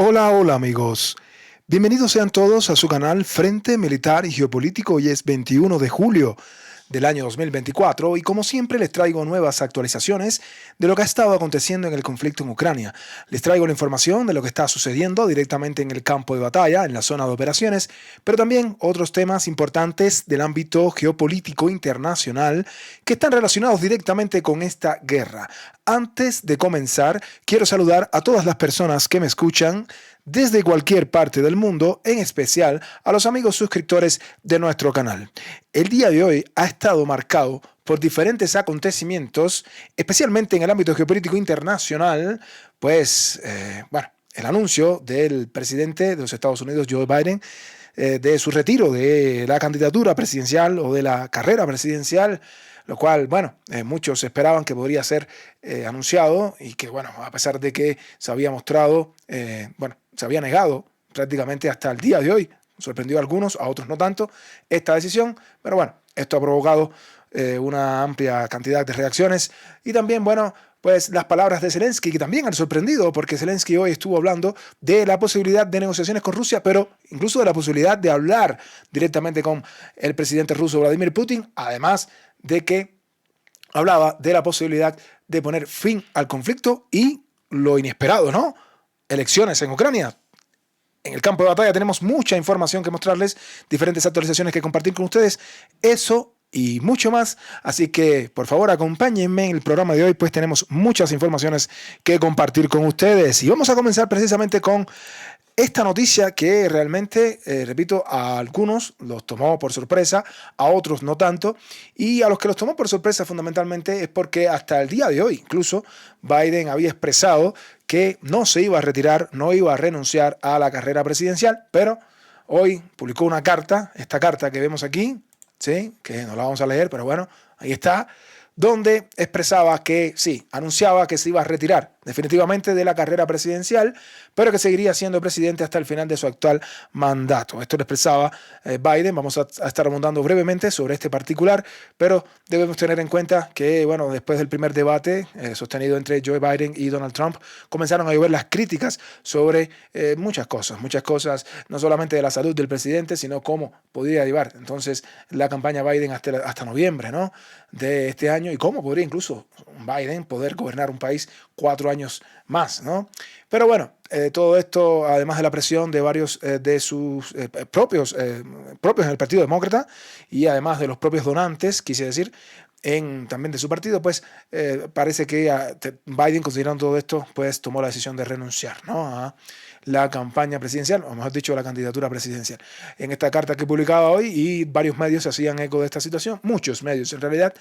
Hola, hola amigos. Bienvenidos sean todos a su canal Frente Militar y Geopolítico. Hoy es 21 de julio del año 2024 y como siempre les traigo nuevas actualizaciones de lo que ha estado aconteciendo en el conflicto en Ucrania. Les traigo la información de lo que está sucediendo directamente en el campo de batalla, en la zona de operaciones, pero también otros temas importantes del ámbito geopolítico internacional que están relacionados directamente con esta guerra. Antes de comenzar, quiero saludar a todas las personas que me escuchan desde cualquier parte del mundo, en especial a los amigos suscriptores de nuestro canal. El día de hoy ha estado marcado por diferentes acontecimientos, especialmente en el ámbito geopolítico internacional, el anuncio del presidente de los Estados Unidos, Joe Biden, de su retiro de la candidatura presidencial o de la carrera presidencial, lo cual, muchos esperaban que podría ser anunciado y que, a pesar de que se había mostrado, se había negado prácticamente hasta el día de hoy, sorprendió a algunos, a otros no tanto, esta decisión, pero esto ha provocado una amplia cantidad de reacciones y también, las palabras de Zelensky, que también han sorprendido, porque Zelensky hoy estuvo hablando de la posibilidad de negociaciones con Rusia, pero incluso de la posibilidad de hablar directamente con el presidente ruso Vladimir Putin, además de que hablaba de la posibilidad de poner fin al conflicto y lo inesperado, ¿no? Elecciones en Ucrania. En el campo de batalla tenemos mucha información que mostrarles, diferentes actualizaciones que compartir con ustedes. Eso y mucho más, así que por favor acompáñenme en el programa de hoy, pues tenemos muchas informaciones que compartir con ustedes y vamos a comenzar precisamente con esta noticia que realmente, repito, a algunos los tomó por sorpresa, a otros no tanto, y a los que los tomó por sorpresa fundamentalmente es porque hasta el día de hoy incluso Biden había expresado que no se iba a retirar, no iba a renunciar a la carrera presidencial, pero hoy publicó una carta, esta carta que vemos aquí, ¿sí? Que no la vamos a leer, pero ahí está, donde expresaba que sí, anunciaba que se iba a retirar definitivamente de la carrera presidencial, pero que seguiría siendo presidente hasta el final de su actual mandato. Esto lo expresaba Biden. Vamos a estar abundando brevemente sobre este particular, pero debemos tener en cuenta que, después del primer debate sostenido entre Joe Biden y Donald Trump, comenzaron a llover las críticas sobre muchas cosas, no solamente de la salud del presidente, sino cómo podría llevar entonces la campaña Biden hasta noviembre, ¿no?, de este año, y cómo podría incluso Biden poder gobernar un país 4 años más, ¿no? Pero todo esto, además de la presión de varios de sus propios en el Partido Demócrata y además de los propios donantes, quise decir, también de su partido, parece que Biden, considerando todo esto, tomó la decisión de renunciar, ¿no?, a la campaña presidencial, o mejor dicho, la candidatura presidencial. En esta carta que publicaba hoy, y varios medios se hacían eco de esta situación, muchos medios en realidad,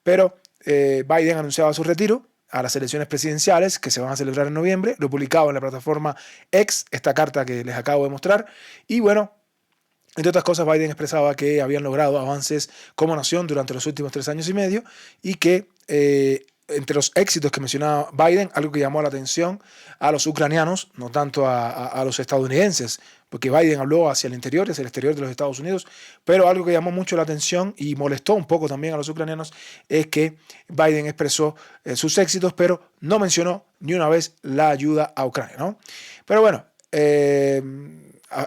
pero Biden anunciaba su retiro a las elecciones presidenciales que se van a celebrar en noviembre. Lo publicaba en la plataforma X, esta carta que les acabo de mostrar, y entre otras cosas, Biden expresaba que habían logrado avances como nación durante los últimos 3 años y medio y que entre los éxitos que mencionaba Biden, algo que llamó la atención a los ucranianos, no tanto a los estadounidenses, porque Biden habló hacia el exterior de los Estados Unidos, pero algo que llamó mucho la atención y molestó un poco también a los ucranianos es que Biden expresó sus éxitos, pero no mencionó ni una vez la ayuda a Ucrania, ¿no? Pero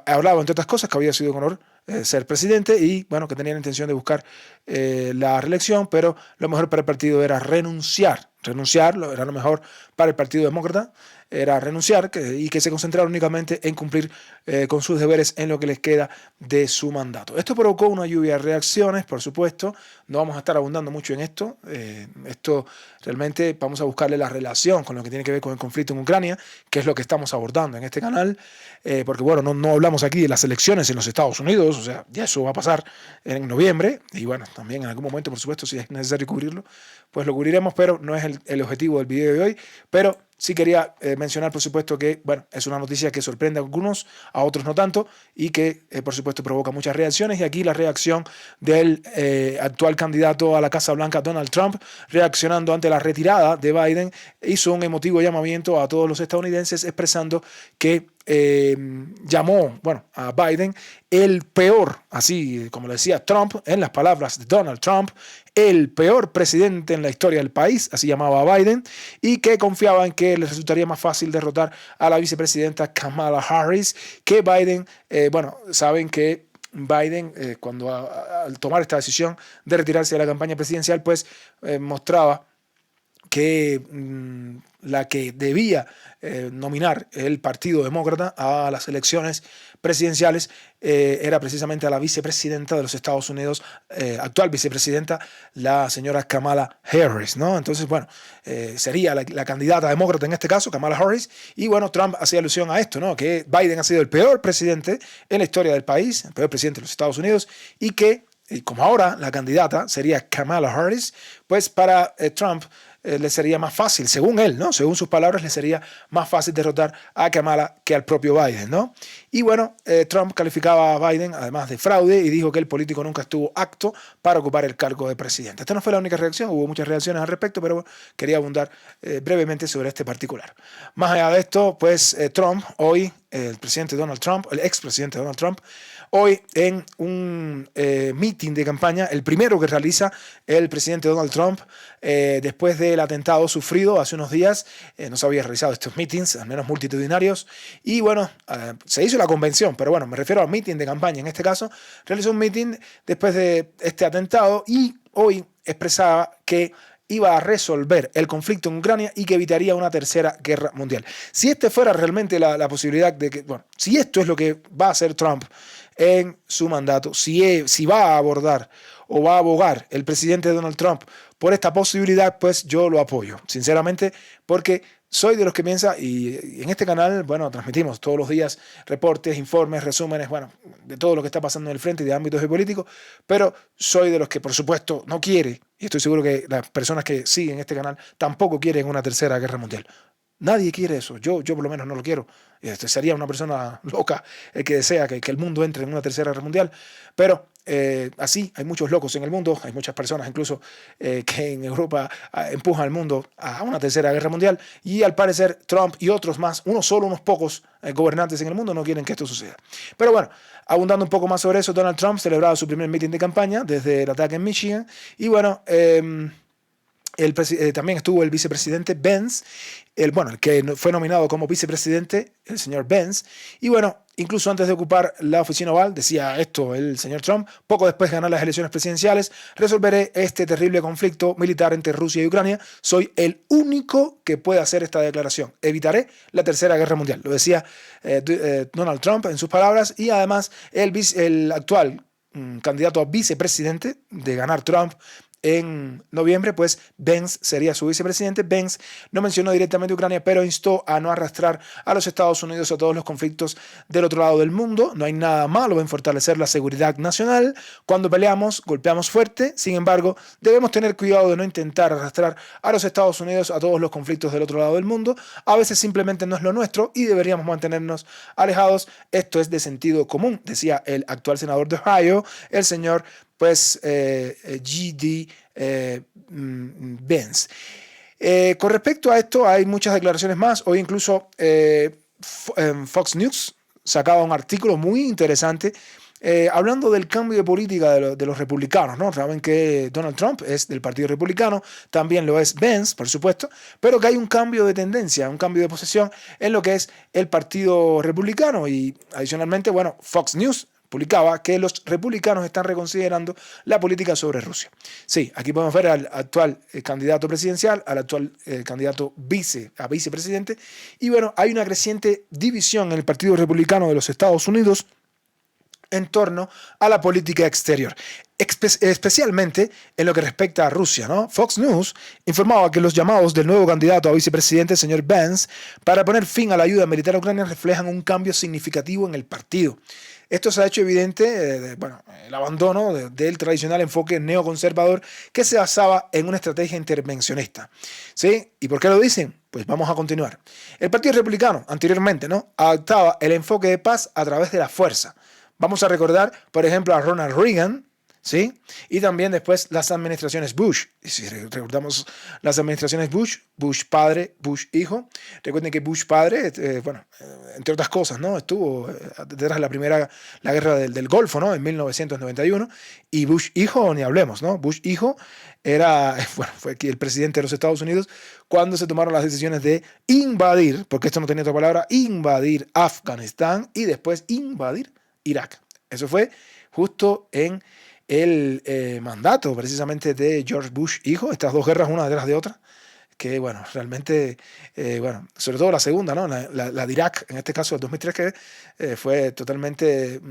hablaba, entre otras cosas, que había sido un honor ser presidente y que tenía la intención de buscar la reelección, pero lo mejor para el partido era renunciar, era lo mejor para el Partido Demócrata, era renunciar y que se concentrara únicamente en cumplir con sus deberes en lo que les queda de su mandato. Esto provocó una lluvia de reacciones, por supuesto. No vamos a estar abundando mucho en esto. Esto realmente vamos a buscarle la relación con lo que tiene que ver con el conflicto en Ucrania, que es lo que estamos abordando en este canal, porque no hablamos aquí de las elecciones en los Estados Unidos, o sea, ya eso va a pasar en noviembre, y también en algún momento, por supuesto, si es necesario cubrirlo, pues lo cubriremos, pero no es el objetivo del video de hoy. Pero sí quería mencionar, por supuesto, que es una noticia que sorprende a algunos, a otros no tanto, y que, por supuesto, provoca muchas reacciones. Y aquí la reacción del actual candidato a la Casa Blanca, Donald Trump, reaccionando ante la retirada de Biden, hizo un emotivo llamamiento a todos los estadounidenses expresando que llamó, bueno, a Biden el peor, así como le decía Trump, en las palabras de Donald Trump, el peor presidente en la historia del país, así llamaba a Biden, y que confiaba en que le resultaría más fácil derrotar a la vicepresidenta Kamala Harris que Biden. Bueno, saben que Biden, cuando al tomar esta decisión de retirarse de la campaña presidencial, pues mostraba que la que debía nominar el Partido Demócrata a las elecciones presidenciales era precisamente a la vicepresidenta de los Estados Unidos, actual vicepresidenta, la señora Kamala Harris, ¿no? Entonces, bueno, sería la candidata demócrata en este caso, Kamala Harris, y bueno, Trump hacía alusión a esto, ¿no? Que Biden ha sido el peor presidente en la historia del país, el peor presidente de los Estados Unidos, y que, como ahora la candidata sería Kamala Harris, pues para Trump le sería más fácil, según él, ¿no? Según sus palabras, le sería más fácil derrotar a Kamala que al propio Biden, ¿no? Y bueno, Trump calificaba a Biden además de fraude y dijo que el político nunca estuvo apto para ocupar el cargo de presidente. Esta no fue la única reacción, hubo muchas reacciones al respecto, pero bueno, quería abundar brevemente sobre este particular. Más allá de esto, pues Trump, hoy, el presidente Donald Trump, el expresidente Donald Trump, hoy en un meeting de campaña, el primero que realiza el presidente Donald Trump después del atentado sufrido hace unos días, no se había realizado estos meetings, al menos multitudinarios, y bueno, se hizo la convención, pero bueno, me refiero al meeting de campaña en este caso, realizó un meeting después de este atentado y hoy expresaba que iba a resolver el conflicto en Ucrania y que evitaría una tercera guerra mundial. Si este fuera realmente la posibilidad de que, bueno, si esto es lo que va a hacer Trump en su mandato, si va a abordar o va a abogar el presidente Donald Trump por esta posibilidad, pues yo lo apoyo, sinceramente, porque soy de los que piensa, y en este canal, bueno, transmitimos todos los días reportes, informes, resúmenes, bueno, de todo lo que está pasando en el frente y de ámbitos geopolíticos, pero soy de los que, por supuesto, no quiere, y estoy seguro que las personas que siguen este canal tampoco quieren una tercera guerra mundial. Nadie quiere eso, yo por lo menos no lo quiero. Sería una persona loca el que desea que el mundo entre en una tercera guerra mundial, pero así hay muchos locos en el mundo, hay muchas personas incluso que en Europa empujan al mundo a una tercera guerra mundial y al parecer Trump y otros más, unos pocos gobernantes en el mundo no quieren que esto suceda. Pero bueno, abundando un poco más sobre eso, Donald Trump celebraba su primer meeting de campaña desde el ataque en Michigan y bueno, también estuvo el vicepresidente Pence, el que fue nominado como vicepresidente, el señor Pence, y bueno, incluso antes de ocupar la oficina oval, decía esto el señor Trump, poco después de ganar las elecciones presidenciales, resolveré este terrible conflicto militar entre Rusia y Ucrania, soy el único que puede hacer esta declaración, evitaré la tercera guerra mundial, lo decía Donald Trump en sus palabras, y además el actual candidato a vicepresidente de ganar Trump en noviembre, pues Pence sería su vicepresidente. Pence no mencionó directamente Ucrania, pero instó a no arrastrar a los Estados Unidos a todos los conflictos del otro lado del mundo. No hay nada malo en fortalecer la seguridad nacional. Cuando peleamos, golpeamos fuerte. Sin embargo, debemos tener cuidado de no intentar arrastrar a los Estados Unidos a todos los conflictos del otro lado del mundo. A veces simplemente no es lo nuestro y deberíamos mantenernos alejados. Esto es de sentido común, decía el actual senador de Ohio, el señor G.D. Vance. Con respecto a esto, hay muchas declaraciones más. Hoy incluso Fox News sacaba un artículo muy interesante hablando del cambio de política de los republicanos, ¿no? Saben que Donald Trump es del Partido Republicano, también lo es Vance, por supuesto, pero que hay un cambio de tendencia, un cambio de posesión en lo que es el Partido Republicano y adicionalmente, bueno, Fox News publicaba que los republicanos están reconsiderando la política sobre Rusia. Sí, aquí podemos ver al actual candidato presidencial, al actual candidato a vicepresidente, y bueno, hay una creciente división en el Partido Republicano de los Estados Unidos en torno a la política exterior, especialmente en lo que respecta a Rusia, ¿no? Fox News informaba que los llamados del nuevo candidato a vicepresidente, el señor Vance, para poner fin a la ayuda militar a Ucrania reflejan un cambio significativo en el partido. Esto se ha hecho evidente, el abandono del tradicional enfoque neoconservador que se basaba en una estrategia intervencionista. ¿Sí? ¿Y por qué lo dicen? Pues vamos a continuar. El Partido Republicano, anteriormente, ¿no?, adoptaba el enfoque de paz a través de la fuerza. Vamos a recordar, por ejemplo, a Ronald Reagan, ¿sí? Y también después las administraciones Bush. Y si recordamos las administraciones Bush, Bush padre, Bush hijo. Recuerden que Bush padre, entre otras cosas, ¿no? Estuvo detrás de la guerra del Golfo, ¿no? En 1991. Y Bush hijo, ni hablemos, ¿no? Bush hijo era, fue el presidente de los Estados Unidos cuando se tomaron las decisiones de invadir, porque esto no tenía otra palabra, invadir Afganistán y después invadir Irak. Eso fue justo en el mandato precisamente de George Bush hijo, estas dos guerras una detrás de otra, que bueno, realmente, sobre todo la segunda, ¿no? La de Irak, en este caso el 2003, que fue totalmente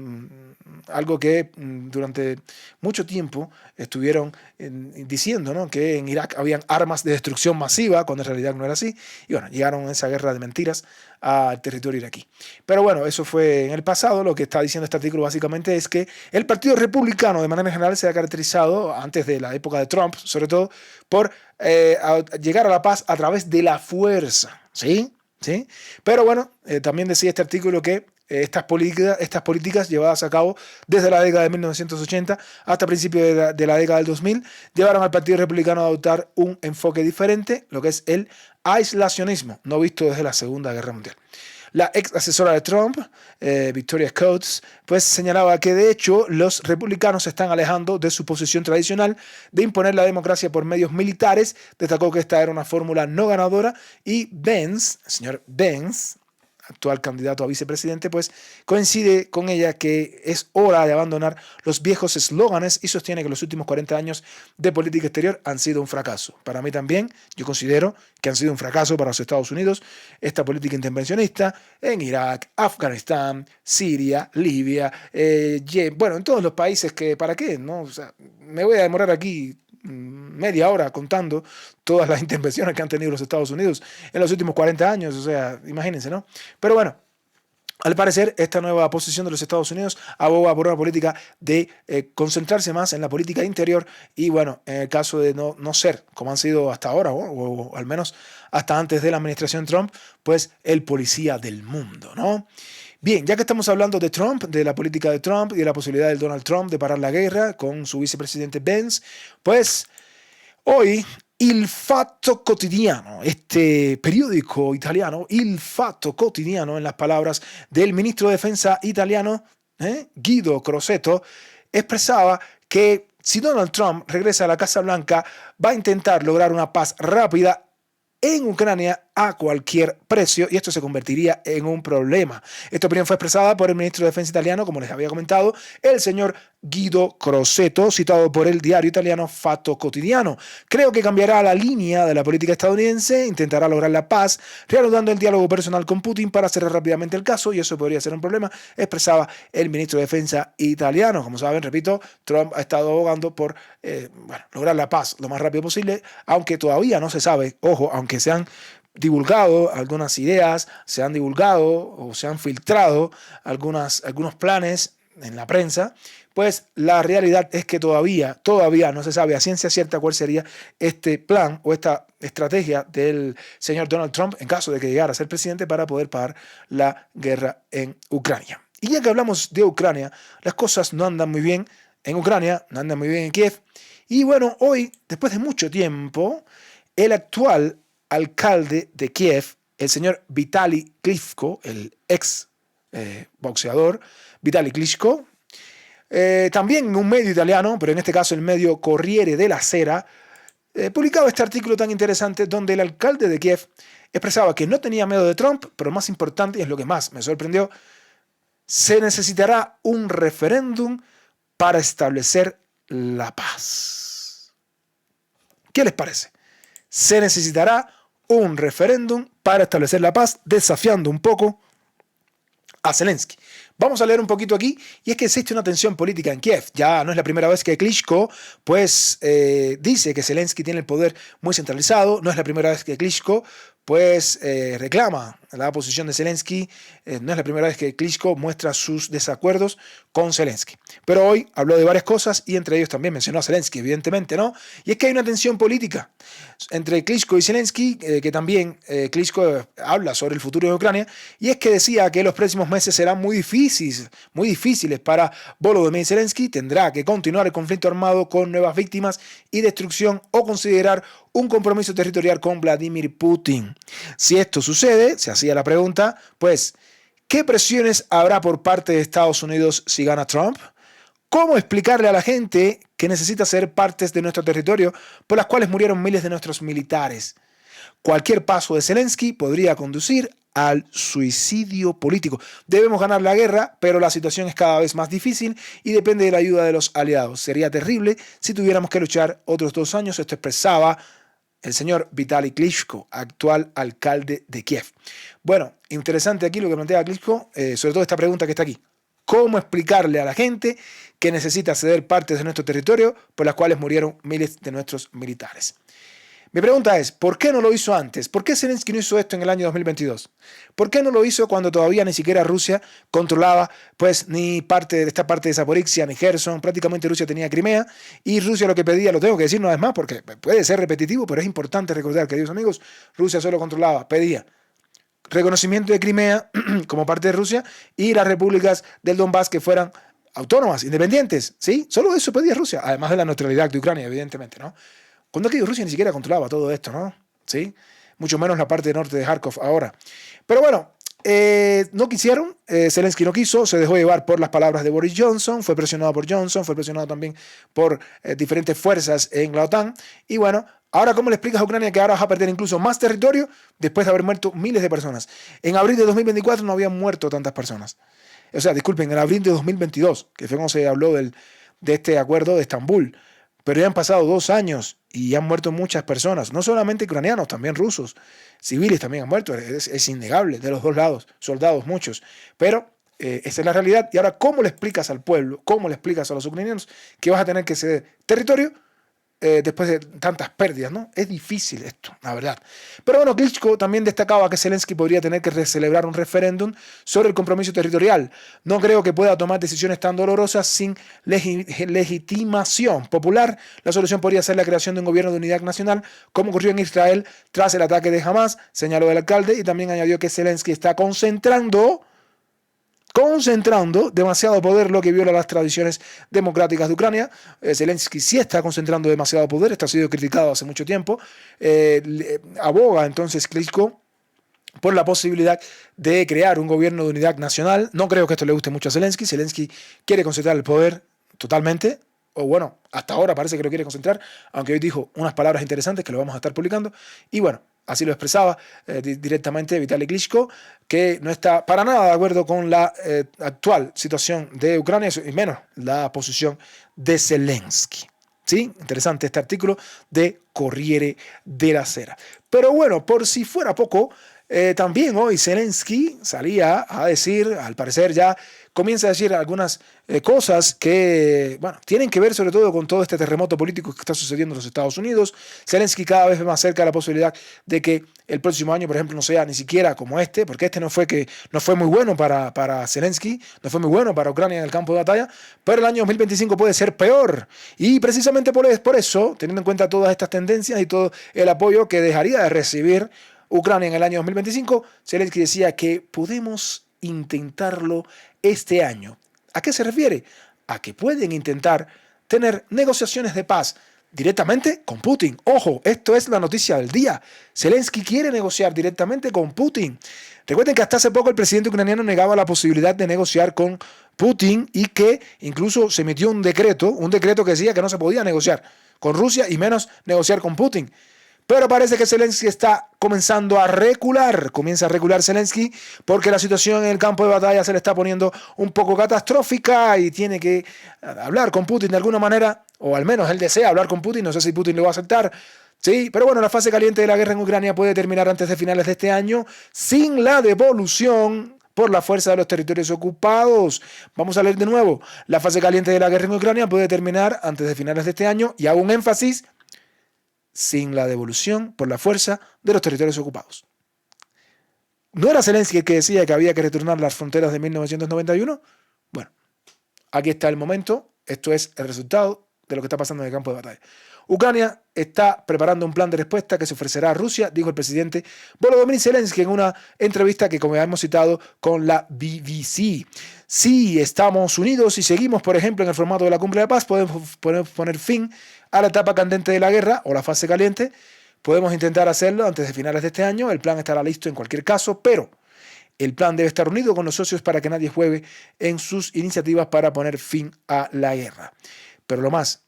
algo que durante mucho tiempo estuvieron diciendo, ¿no? Que en Irak habían armas de destrucción masiva, cuando en realidad no era así, y bueno, llegaron a esa guerra de mentiras al territorio iraquí. Pero bueno, eso fue en el pasado. Lo que está diciendo este artículo básicamente es que el Partido Republicano de manera general se ha caracterizado, antes de la época de Trump, sobre todo, por llegar a la paz a través de la fuerza, ¿sí? ¿Sí? Pero bueno, también decía este artículo que estas políticas llevadas a cabo desde la década de 1980 hasta principios de la década del 2000 llevaron al Partido Republicano a adoptar un enfoque diferente, lo que es el aislacionismo, no visto desde la Segunda Guerra Mundial. La ex asesora de Trump, Victoria Coates, pues señalaba que de hecho los republicanos se están alejando de su posición tradicional de imponer la democracia por medios militares. Destacó que esta era una fórmula no ganadora y Vance, el señor Vance, actual candidato a vicepresidente, pues coincide con ella que es hora de abandonar los viejos eslóganes y sostiene que los últimos 40 años de política exterior han sido un fracaso. Para mí también, yo considero que han sido un fracaso para los Estados Unidos esta política intervencionista en Irak, Afganistán, Siria, Libia, en todos los países que, ¿para qué? ¿No? O sea, me voy a demorar aquí media hora contando todas las intervenciones que han tenido los Estados Unidos en los últimos 40 años, o sea, imagínense, ¿no? Pero bueno, al parecer, esta nueva posición de los Estados Unidos aboga por una política de concentrarse más en la política interior y, bueno, en el caso de no ser, como han sido hasta ahora, o al menos hasta antes de la administración Trump, pues el policía del mundo, ¿no? Bien, ya que estamos hablando de Trump, de la política de Trump y de la posibilidad de Donald Trump de parar la guerra con su vicepresidente Pence, pues hoy Il Fatto Quotidiano, este periódico italiano, Il Fatto Quotidiano, en las palabras del ministro de Defensa italiano, Guido Crosetto, expresaba que si Donald Trump regresa a la Casa Blanca, va a intentar lograr una paz rápida en Ucrania a cualquier precio, y esto se convertiría en un problema. Esta opinión fue expresada por el ministro de Defensa italiano, como les había comentado, el señor Guido Crosetto, citado por el diario italiano Fatto Quotidiano. Creo que cambiará la línea de la política estadounidense, intentará lograr la paz, reanudando el diálogo personal con Putin para cerrar rápidamente el caso, y eso podría ser un problema, expresaba el ministro de Defensa italiano. Como saben, repito, Trump ha estado abogando por lograr la paz lo más rápido posible, aunque todavía no se sabe, ojo, aunque se han divulgado algunas ideas, se han divulgado o se han filtrado algunos planes en la prensa, pues la realidad es que todavía no se sabe a ciencia cierta cuál sería este plan o esta estrategia del señor Donald Trump en caso de que llegara a ser presidente para poder parar la guerra en Ucrania. Y ya que hablamos de Ucrania, las cosas no andan muy bien en Ucrania, no andan muy bien en Kiev. Y bueno, hoy, después de mucho tiempo, el actual alcalde de Kiev, el señor Vitali Klitschko, el ex boxeador Vitali Klitschko, también en un medio italiano, pero en este caso el medio Corriere della Sera, publicaba este artículo tan interesante donde el alcalde de Kiev expresaba que no tenía miedo de Trump, pero más importante, y es lo que más me sorprendió, se necesitará un referéndum para establecer la paz. ¿Qué les parece? Se necesitará un referéndum para establecer la paz, desafiando un poco a Zelensky. Vamos a leer un poquito aquí, y es que existe una tensión política en Kiev. Ya no es la primera vez que Klitschko pues, dice que Zelensky tiene el poder muy centralizado, no es la primera vez que Klitschko pues reclama la posición de Zelensky. No es la primera vez que Klitschko muestra sus desacuerdos con Zelensky. Pero hoy habló de varias cosas y entre ellos también mencionó a Zelensky, evidentemente, ¿no? Y es que hay una tensión política entre Klitschko y Zelensky, que también Klitschko habla sobre el futuro de Ucrania, y es que decía que los próximos meses serán muy difíciles para Volodymyr Zelensky. Tendrá que continuar el conflicto armado con nuevas víctimas y destrucción o considerar un compromiso territorial con Vladimir Putin. Si esto sucede, se hacía la pregunta, pues, ¿qué presiones habrá por parte de Estados Unidos si gana Trump? ¿Cómo explicarle a la gente que necesita ser partes de nuestro territorio por las cuales murieron miles de nuestros militares? Cualquier paso de Zelensky podría conducir al suicidio político. Debemos ganar la guerra, pero la situación es cada vez más difícil y depende de la ayuda de los aliados. Sería terrible si tuviéramos que luchar otros 2 años. Esto expresaba el señor Vitaly Klitschko, actual alcalde de Kiev. Bueno, interesante aquí lo que plantea Klitschko, sobre todo esta pregunta que está aquí. ¿Cómo explicarle a la gente que necesita ceder partes de nuestro territorio por las cuales murieron miles de nuestros militares? Mi pregunta es, ¿por qué no lo hizo antes? ¿Por qué Zelensky no hizo esto en el año 2022? ¿Por qué no lo hizo cuando todavía ni siquiera Rusia controlaba pues ni esta parte de Zaporizhia ni Gerson? Prácticamente Rusia tenía Crimea y Rusia lo que pedía, lo tengo que decir una vez más porque puede ser repetitivo, pero es importante recordar, queridos amigos, Rusia solo pedía reconocimiento de Crimea como parte de Rusia y las repúblicas del Donbass que fueran autónomas, independientes, ¿sí? Solo eso pedía Rusia, además de la neutralidad de Ucrania, evidentemente, ¿no? Cuando aquello Rusia ni siquiera controlaba todo esto, ¿no? ¿Sí? Mucho menos la parte norte de Kharkov ahora. Pero bueno, no quisieron, Zelensky no quiso, se dejó llevar por las palabras de Boris Johnson, fue presionado por Johnson, fue presionado también por diferentes fuerzas en la OTAN. Y bueno, ahora ¿cómo le explicas a Ucrania que ahora vas a perder incluso más territorio después de haber muerto miles de personas? En abril de 2024 no habían muerto tantas personas. O sea, disculpen, en abril de 2022, que fue cuando se habló de este acuerdo de Estambul. Pero ya han pasado 2 años y han muerto muchas personas, no solamente ucranianos, también rusos, civiles también han muerto, es innegable, de los 2 lados, soldados muchos, pero esa es la realidad. Y ahora, ¿cómo le explicas al pueblo, cómo le explicas a los ucranianos que vas a tener que ceder territorio después de tantas pérdidas, ¿no? Es difícil esto, la verdad. Pero bueno, Klitschko también destacaba que Zelensky podría tener que celebrar un referéndum sobre el compromiso territorial. No creo que pueda tomar decisiones tan dolorosas sin legitimación popular. La solución podría ser la creación de un gobierno de unidad nacional, como ocurrió en Israel tras el ataque de Hamas, señaló el alcalde, y también añadió que Zelensky está concentrando demasiado poder, lo que viola las tradiciones democráticas de Ucrania. Zelensky sí está concentrando demasiado poder, esto ha sido criticado hace mucho tiempo. Aboga entonces Klitschko por la posibilidad de crear un gobierno de unidad nacional. No creo que esto le guste mucho a Zelensky. Zelensky quiere concentrar el poder totalmente, o bueno, hasta ahora parece que lo quiere concentrar, aunque hoy dijo unas palabras interesantes que lo vamos a estar publicando. Y bueno, así lo expresaba directamente Vitaly Klitschko, que no está para nada de acuerdo con la actual situación de Ucrania y menos la posición de Zelensky. ¿Sí? Interesante este artículo de Corriere della Sera. Pero bueno, por si fuera poco, también hoy Zelensky salía a decir, al parecer ya comienza a decir algunas cosas que, bueno, tienen que ver sobre todo con todo este terremoto político que está sucediendo en los Estados Unidos. Zelensky cada vez más cerca de la posibilidad de que el próximo año, por ejemplo, no sea ni siquiera como este, porque este no fue muy bueno para Zelensky, no fue muy bueno para Ucrania en el campo de batalla, pero el año 2025 puede ser peor. Y precisamente por eso, teniendo en cuenta todas estas tendencias y todo el apoyo que dejaría de recibir Ucrania en el año 2025, Zelensky decía que podemos intentarlo este año. ¿A qué se refiere? A que pueden intentar tener negociaciones de paz directamente con Putin. Ojo, esto es la noticia del día. Zelensky quiere negociar directamente con Putin. Recuerden que hasta hace poco el presidente ucraniano negaba la posibilidad de negociar con Putin y que incluso se emitió un decreto que decía que no se podía negociar con Rusia y menos negociar con Putin. Pero parece que Zelensky está comenzando a recular. Comienza a recular Zelensky porque la situación en el campo de batalla se le está poniendo un poco catastrófica y tiene que hablar con Putin de alguna manera, o al menos él desea hablar con Putin. No sé si Putin lo va a aceptar. Sí, pero bueno, la fase caliente de la guerra en Ucrania puede terminar antes de finales de este año sin la devolución por la fuerza de los territorios ocupados. Vamos a leer de nuevo. La fase caliente de la guerra en Ucrania puede terminar antes de finales de este año y hago un énfasis: sin la devolución por la fuerza de los territorios ocupados. ¿No era Zelensky el que decía que había que retornar las fronteras de 1991? Bueno, aquí está el momento. Esto es el resultado de lo que está pasando en el campo de batalla. Ucrania está preparando un plan de respuesta que se ofrecerá a Rusia, dijo el presidente Volodymyr Zelensky en una entrevista que, como ya hemos citado, con la BBC. Si estamos unidos y seguimos, por ejemplo, en el formato de la cumbre de paz, podemos poner fin a la etapa candente de la guerra o la fase caliente. Podemos intentar hacerlo antes de finales de este año. El plan estará listo en cualquier caso, pero el plan debe estar unido con los socios para que nadie juegue en sus iniciativas para poner fin a la guerra. Pero lo más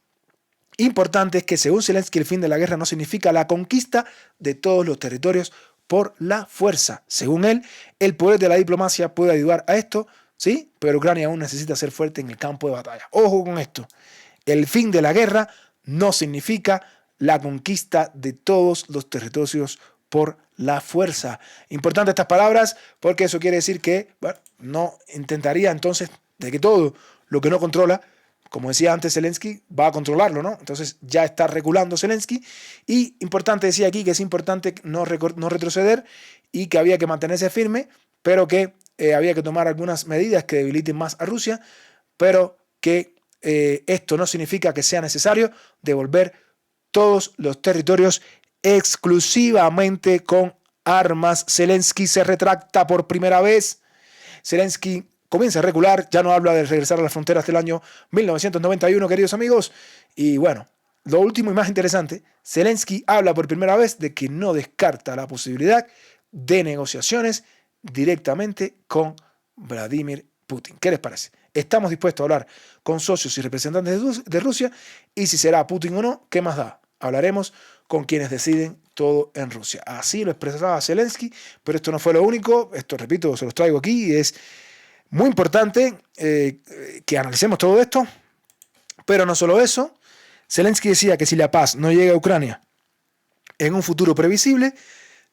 importante es que, según Zelensky, el fin de la guerra no significa la conquista de todos los territorios por la fuerza. Según él, el poder de la diplomacia puede ayudar a esto, sí, pero Ucrania aún necesita ser fuerte en el campo de batalla. Ojo con esto. El fin de la guerra no significa la conquista de todos los territorios por la fuerza. Importante estas palabras porque eso quiere decir que, bueno, no intentaría entonces de que todo lo que no controla, como decía antes Zelensky, va a controlarlo, ¿no? Entonces ya está reculando Zelensky. Y importante, decía aquí, que es importante no retroceder y que había que mantenerse firme, pero que había que tomar algunas medidas que debiliten más a Rusia, pero que esto no significa que sea necesario devolver todos los territorios exclusivamente con armas. Zelensky se retracta por primera vez. Zelensky comienza a recular, ya no habla de regresar a las fronteras del año 1991, queridos amigos. Y bueno, lo último y más interesante, Zelensky habla por primera vez de que no descarta la posibilidad de negociaciones directamente con Vladimir Putin. ¿Qué les parece? Estamos dispuestos a hablar con socios y representantes de Rusia, y si será Putin o no, ¿qué más da? Hablaremos con quienes deciden todo en Rusia. Así lo expresaba Zelensky, pero esto no fue lo único. Esto, repito, se los traigo aquí y es muy importante que analicemos todo esto. Pero no solo eso. Zelensky decía que si la paz no llega a Ucrania en un futuro previsible,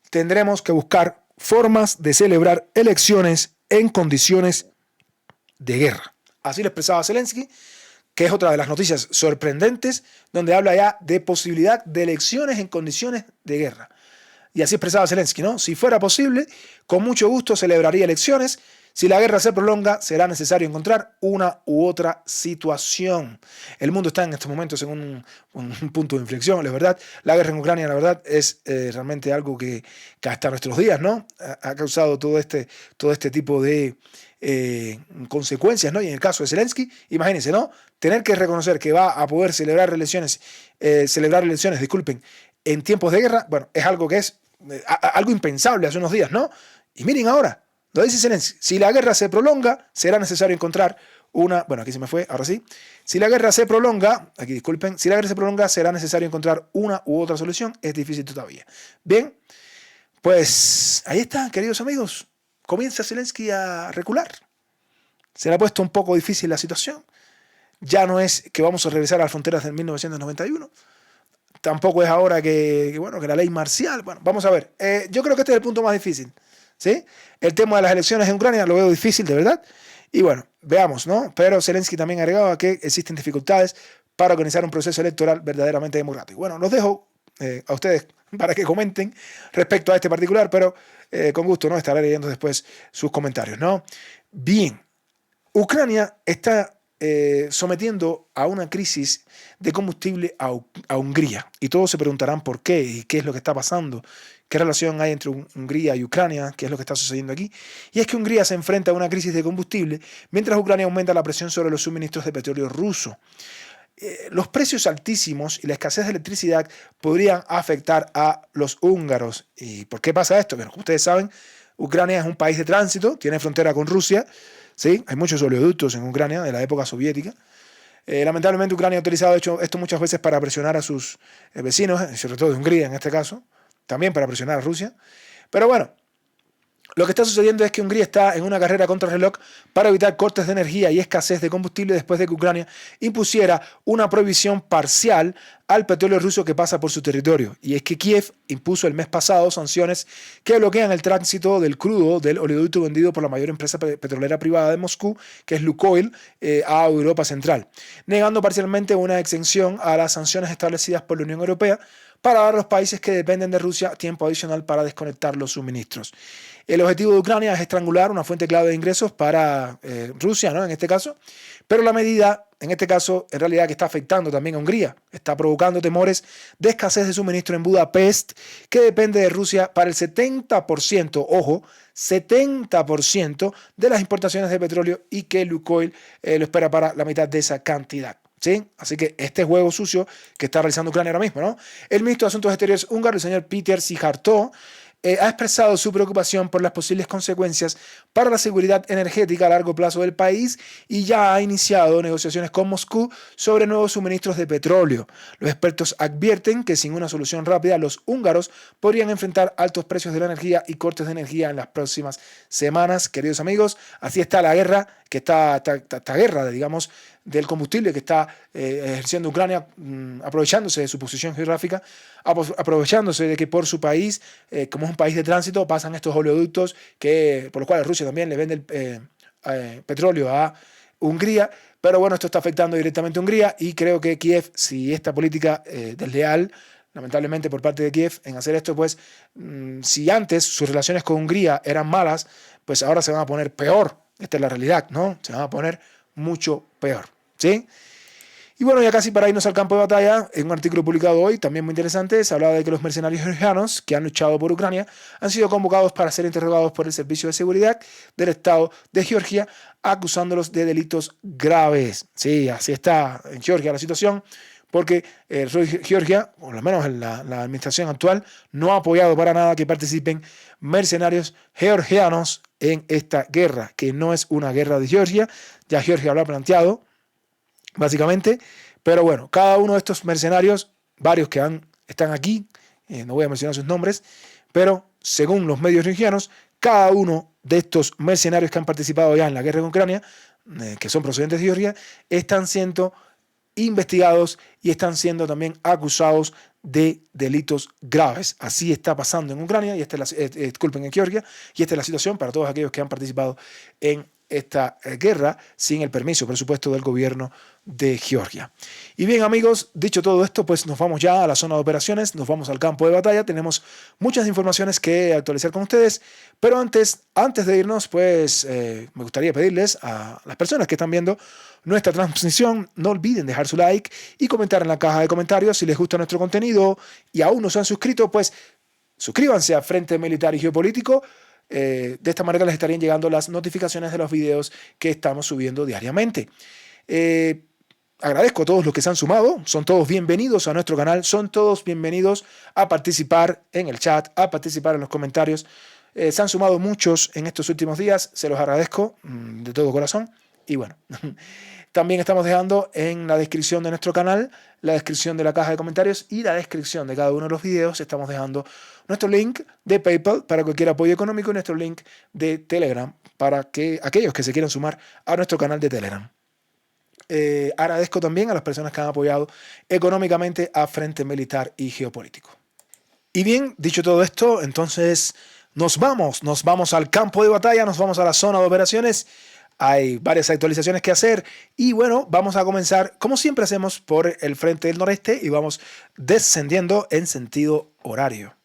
tendremos que buscar formas de celebrar elecciones en condiciones de guerra. Así lo expresaba Zelensky, que es otra de las noticias sorprendentes, donde habla ya de posibilidad de elecciones en condiciones de guerra. Y así expresaba Zelensky, ¿no? Si fuera posible, con mucho gusto celebraría elecciones. Si la guerra se prolonga, será necesario encontrar una u otra situación. El mundo está en estos momentos en un punto de inflexión, la verdad. La guerra en Ucrania, la verdad, es realmente algo que hasta nuestros días, ¿no? Ha causado todo este tipo de consecuencias, ¿no? Y en el caso de Zelensky, imagínense, ¿no? Tener que reconocer que va a poder celebrar elecciones, disculpen, en tiempos de guerra, bueno, es algo que es algo impensable hace unos días, ¿no? Y miren ahora, lo dice Zelensky, si la guerra se prolonga, será necesario encontrar una, bueno, aquí se me fue, ahora sí. Si la guerra se prolonga, aquí disculpen, si la guerra se prolonga, será necesario encontrar una u otra solución. Es difícil todavía. Bien, pues ahí está, queridos amigos. Comienza Zelensky a recular. Se le ha puesto un poco difícil la situación. Ya no es que vamos a regresar a las fronteras del 1991. Tampoco es ahora que la ley marcial. Bueno, vamos a ver. Yo creo que este es el punto más difícil, ¿sí? El tema de las elecciones en Ucrania lo veo difícil, de verdad. Y bueno, veamos, ¿no? Pero Zelensky también agregaba que existen dificultades para organizar un proceso electoral verdaderamente democrático. Bueno, los dejo a ustedes para que comenten respecto a este particular, pero con gusto, ¿no? Estaré leyendo después sus comentarios, ¿no? Bien, Ucrania está sometiendo a una crisis de combustible a Hungría, y todos se preguntarán por qué y qué es lo que está pasando, qué relación hay entre Hungría y Ucrania, qué es lo que está sucediendo aquí. Y es que Hungría se enfrenta a una crisis de combustible mientras Ucrania aumenta la presión sobre los suministros de petróleo ruso. Los precios altísimos y la escasez de electricidad podrían afectar a los húngaros. ¿Y por qué pasa esto? Bueno, como ustedes saben, Ucrania es un país de tránsito, tiene frontera con Rusia, ¿sí? Hay muchos oleoductos en Ucrania de la época soviética. Lamentablemente Ucrania ha utilizado esto muchas veces para presionar a sus vecinos, sobre todo de Hungría en este caso, también para presionar a Rusia. Pero bueno, lo que está sucediendo es que Hungría está en una carrera contra el reloj para evitar cortes de energía y escasez de combustible después de que Ucrania impusiera una prohibición parcial al petróleo ruso que pasa por su territorio. Y es que Kiev impuso el mes pasado sanciones que bloquean el tránsito del crudo del oleoducto vendido por la mayor empresa petrolera privada de Moscú, que es Lukoil, a Europa Central, negando parcialmente una exención a las sanciones establecidas por la Unión Europea para dar a los países que dependen de Rusia tiempo adicional para desconectar los suministros. El objetivo de Ucrania es estrangular una fuente clave de ingresos para Rusia, ¿no? En este caso, pero la medida, en este caso, en realidad que está afectando también a Hungría, está provocando temores de escasez de suministro en Budapest, que depende de Rusia para el 70%, ojo, 70% de las importaciones de petróleo y que Lukoil lo espera para la mitad de esa cantidad. ¿Sí? Así que este juego sucio que está realizando Ucrania ahora mismo, ¿no? El ministro de Asuntos Exteriores húngaro, el señor Péter Szijjártó, ha expresado su preocupación por las posibles consecuencias para la seguridad energética a largo plazo del país y ya ha iniciado negociaciones con Moscú sobre nuevos suministros de petróleo. Los expertos advierten que sin una solución rápida los húngaros podrían enfrentar altos precios de la energía y cortes de energía en las próximas semanas. Queridos amigos, así está la guerra, que esta guerra, digamos, del combustible que está ejerciendo Ucrania, aprovechándose de su posición geográfica, aprovechándose de que por su país, como es un país de tránsito, pasan estos oleoductos por los cuales Rusia también le vende petróleo a Hungría. Pero bueno, esto está afectando directamente a Hungría y creo que Kiev, si esta política desleal, lamentablemente por parte de Kiev, en hacer esto, pues si antes sus relaciones con Hungría eran malas, pues ahora se van a poner peor. Esta es la realidad, ¿no? Se van a poner mucho peor. ¿Sí? Y bueno, ya casi para irnos al campo de batalla, en un artículo publicado hoy, también muy interesante, se hablaba de que los mercenarios georgianos que han luchado por Ucrania han sido convocados para ser interrogados por el Servicio de Seguridad del Estado de Georgia, acusándolos de delitos graves. Sí, así está en Georgia la situación, porque Georgia, o al menos en la administración actual, no ha apoyado para nada que participen mercenarios georgianos en esta guerra, que no es una guerra de Georgia, ya Georgia lo ha planteado, básicamente, pero bueno, cada uno de estos mercenarios, varios que están aquí, no voy a mencionar sus nombres, pero según los medios georgianos, cada uno de estos mercenarios que han participado ya en la guerra con Ucrania, que son procedentes de Georgia, están siendo investigados y están siendo también acusados de delitos graves. Así está pasando en Ucrania, y disculpen, en Georgia, y esta es la situación para todos aquellos que han participado en esta guerra sin el permiso, por supuesto, del gobierno de Georgia. Y bien, amigos, dicho todo esto, pues nos vamos ya a la zona de operaciones, nos vamos al campo de batalla. Tenemos muchas informaciones que actualizar con ustedes, pero antes de irnos, pues me gustaría pedirles a las personas que están viendo nuestra transmisión, no olviden dejar su like y comentar en la caja de comentarios si les gusta nuestro contenido y aún no se han suscrito, pues suscríbanse a Frente Militar y Geopolítico. De esta manera les estarían llegando las notificaciones de los videos que estamos subiendo diariamente. Agradezco a todos los que se han sumado, son todos bienvenidos a nuestro canal, son todos bienvenidos a participar en el chat, a participar en los comentarios. Se han sumado muchos en estos últimos días, se los agradezco de todo corazón. Y bueno, también estamos dejando en la descripción de nuestro canal, la descripción de la caja de comentarios y la descripción de cada uno de los videos, estamos dejando nuestro link de PayPal para cualquier apoyo económico y nuestro link de Telegram para que aquellos que se quieran sumar a nuestro canal de Telegram. Agradezco también a las personas que han apoyado económicamente a Frente Militar y Geopolítico. Y bien, dicho todo esto, entonces nos vamos al campo de batalla, nos vamos a la zona de operaciones. Hay varias actualizaciones que hacer y bueno, vamos a comenzar como siempre hacemos por el frente del noreste y vamos descendiendo en sentido horario.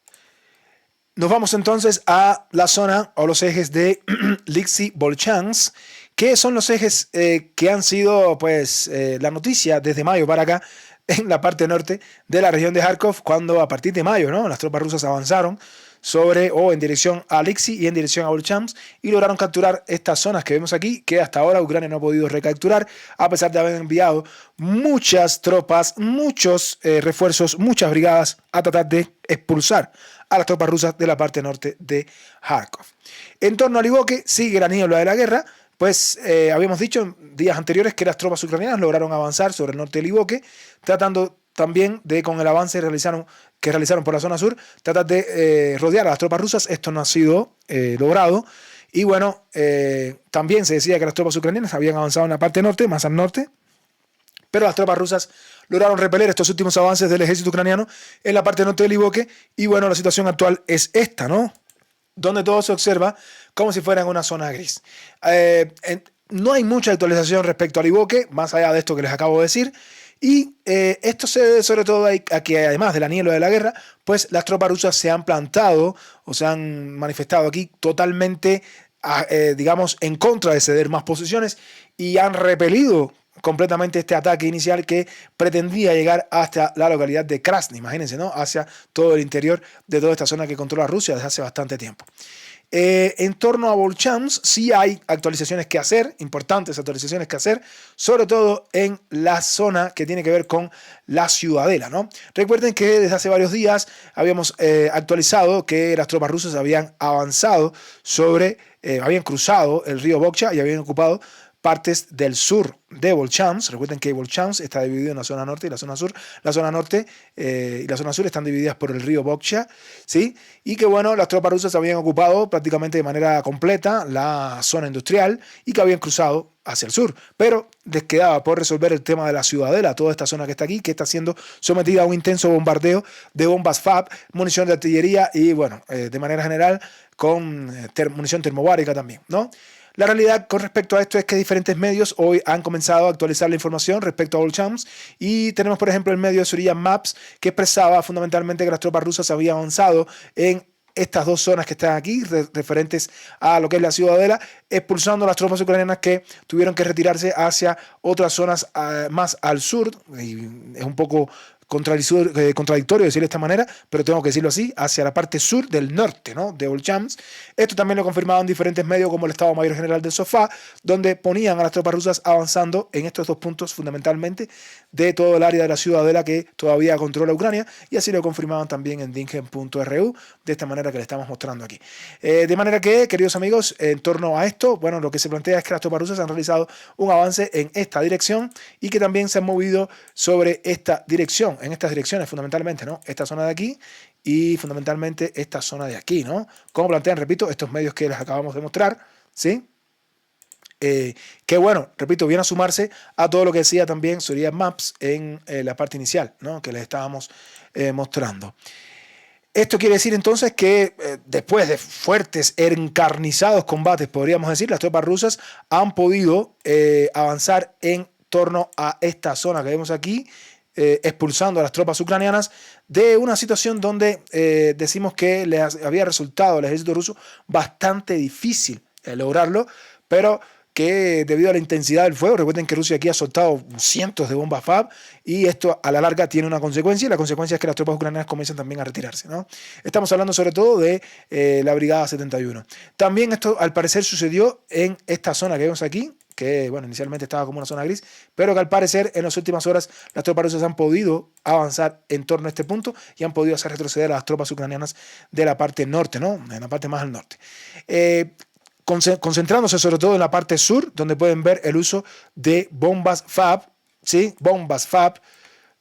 Nos vamos entonces a la zona o los ejes de Liksi-Volchansk, que son los ejes que han sido pues la noticia desde mayo para acá en la parte norte de la región de Kharkov, cuando a partir de mayo, ¿no?, las tropas rusas avanzaron en dirección a Liksi y en dirección a Volchansk y lograron capturar estas zonas que vemos aquí, que hasta ahora Ucrania no ha podido recapturar, a pesar de haber enviado muchas tropas, muchos refuerzos, muchas brigadas a tratar de expulsar a las tropas rusas de la parte norte de Kharkov. En torno a Livoke sigue la niebla de la guerra, pues habíamos dicho en días anteriores que las tropas ucranianas lograron avanzar sobre el norte de Livoke, tratando también de, con el avance que realizaron por la zona sur, tratar de rodear a las tropas rusas. Esto no ha sido logrado. Y bueno, también se decía que las tropas ucranianas habían avanzado en la parte norte, más al norte, pero las tropas rusas lograron repeler estos últimos avances del ejército ucraniano en la parte norte de Livoke. Y bueno, la situación actual es esta, ¿no?, donde todo se observa como si fuera en una zona gris. No hay mucha actualización respecto a Livoke, más allá de esto que les acabo de decir. Y esto se debe sobre todo a que además del anhelo de la guerra, pues las tropas rusas se han plantado o se han manifestado aquí totalmente, digamos, en contra de ceder más posiciones y han repelido completamente este ataque inicial que pretendía llegar hasta la localidad de Krasny, imagínense, ¿no? Hacia todo el interior de toda esta zona que controla Rusia desde hace bastante tiempo. En torno a Volchansk sí hay actualizaciones que hacer, importantes actualizaciones que hacer, sobre todo en la zona que tiene que ver con la ciudadela, ¿no? Recuerden que desde hace varios días habíamos actualizado que las tropas rusas habían avanzado habían cruzado el río Bokcha y habían ocupado partes del sur de Volchansk. Recuerden que Volchansk está dividido en la zona norte y la zona sur. La zona norte y la zona sur están divididas por el río Bokcha, ¿sí? Y que bueno, las tropas rusas habían ocupado prácticamente de manera completa la zona industrial y que habían cruzado hacia el sur. Pero les quedaba por resolver el tema de la ciudadela, toda esta zona que está aquí, que está siendo sometida a un intenso bombardeo de bombas FAB, munición de artillería y bueno, de manera general con munición termobárica también, ¿no? La realidad con respecto a esto es que diferentes medios hoy han comenzado a actualizar la información respecto a Volchansk y tenemos por ejemplo el medio Surya Maps que expresaba fundamentalmente que las tropas rusas habían avanzado en estas dos zonas que están aquí, referentes a lo que es la ciudadela, expulsando a las tropas ucranianas que tuvieron que retirarse hacia otras zonas más al sur, y es un poco contradictorio decirlo de esta manera, pero tengo que decirlo así, hacia la parte sur del norte, ¿no? De Volchansk. Esto también lo confirmaban diferentes medios como el Estado Mayor General del Sofá, donde ponían a las tropas rusas avanzando en estos dos puntos fundamentalmente de todo el área de la ciudadela que todavía controla Ucrania, y así lo confirmaban también en Dingen.ru, de esta manera que le estamos mostrando aquí. De manera que, queridos amigos, en torno a esto, bueno, lo que se plantea es que las tropas rusas han realizado un avance en esta dirección y que también se han movido sobre esta dirección, en estas direcciones fundamentalmente, ¿no? Esta zona de aquí y fundamentalmente esta zona de aquí, ¿no? Como plantean, repito, estos medios que les acabamos de mostrar, ¿sí? Que bueno, repito, viene a sumarse a todo lo que decía también Surya Maps en la parte inicial, ¿no? Que les estábamos mostrando. Esto quiere decir entonces que después de fuertes, encarnizados combates, podríamos decir, las tropas rusas han podido avanzar en torno a esta zona que vemos aquí, expulsando a las tropas ucranianas de una situación donde decimos que les había resultado al ejército ruso bastante difícil lograrlo, pero que debido a la intensidad del fuego, recuerden que Rusia aquí ha soltado cientos de bombas FAB y esto a la larga tiene una consecuencia y la consecuencia es que las tropas ucranianas comienzan también a retirarse, ¿no? Estamos hablando sobre todo de la Brigada 71. También esto al parecer sucedió en esta zona que vemos aquí, que bueno, inicialmente estaba como una zona gris, pero que al parecer en las últimas horas las tropas rusas han podido avanzar en torno a este punto y han podido hacer retroceder a las tropas ucranianas de la parte norte, ¿no? En la parte más al norte. Concentrándose sobre todo en la parte sur, donde pueden ver el uso de bombas FAB, ¿sí? Bombas FAB,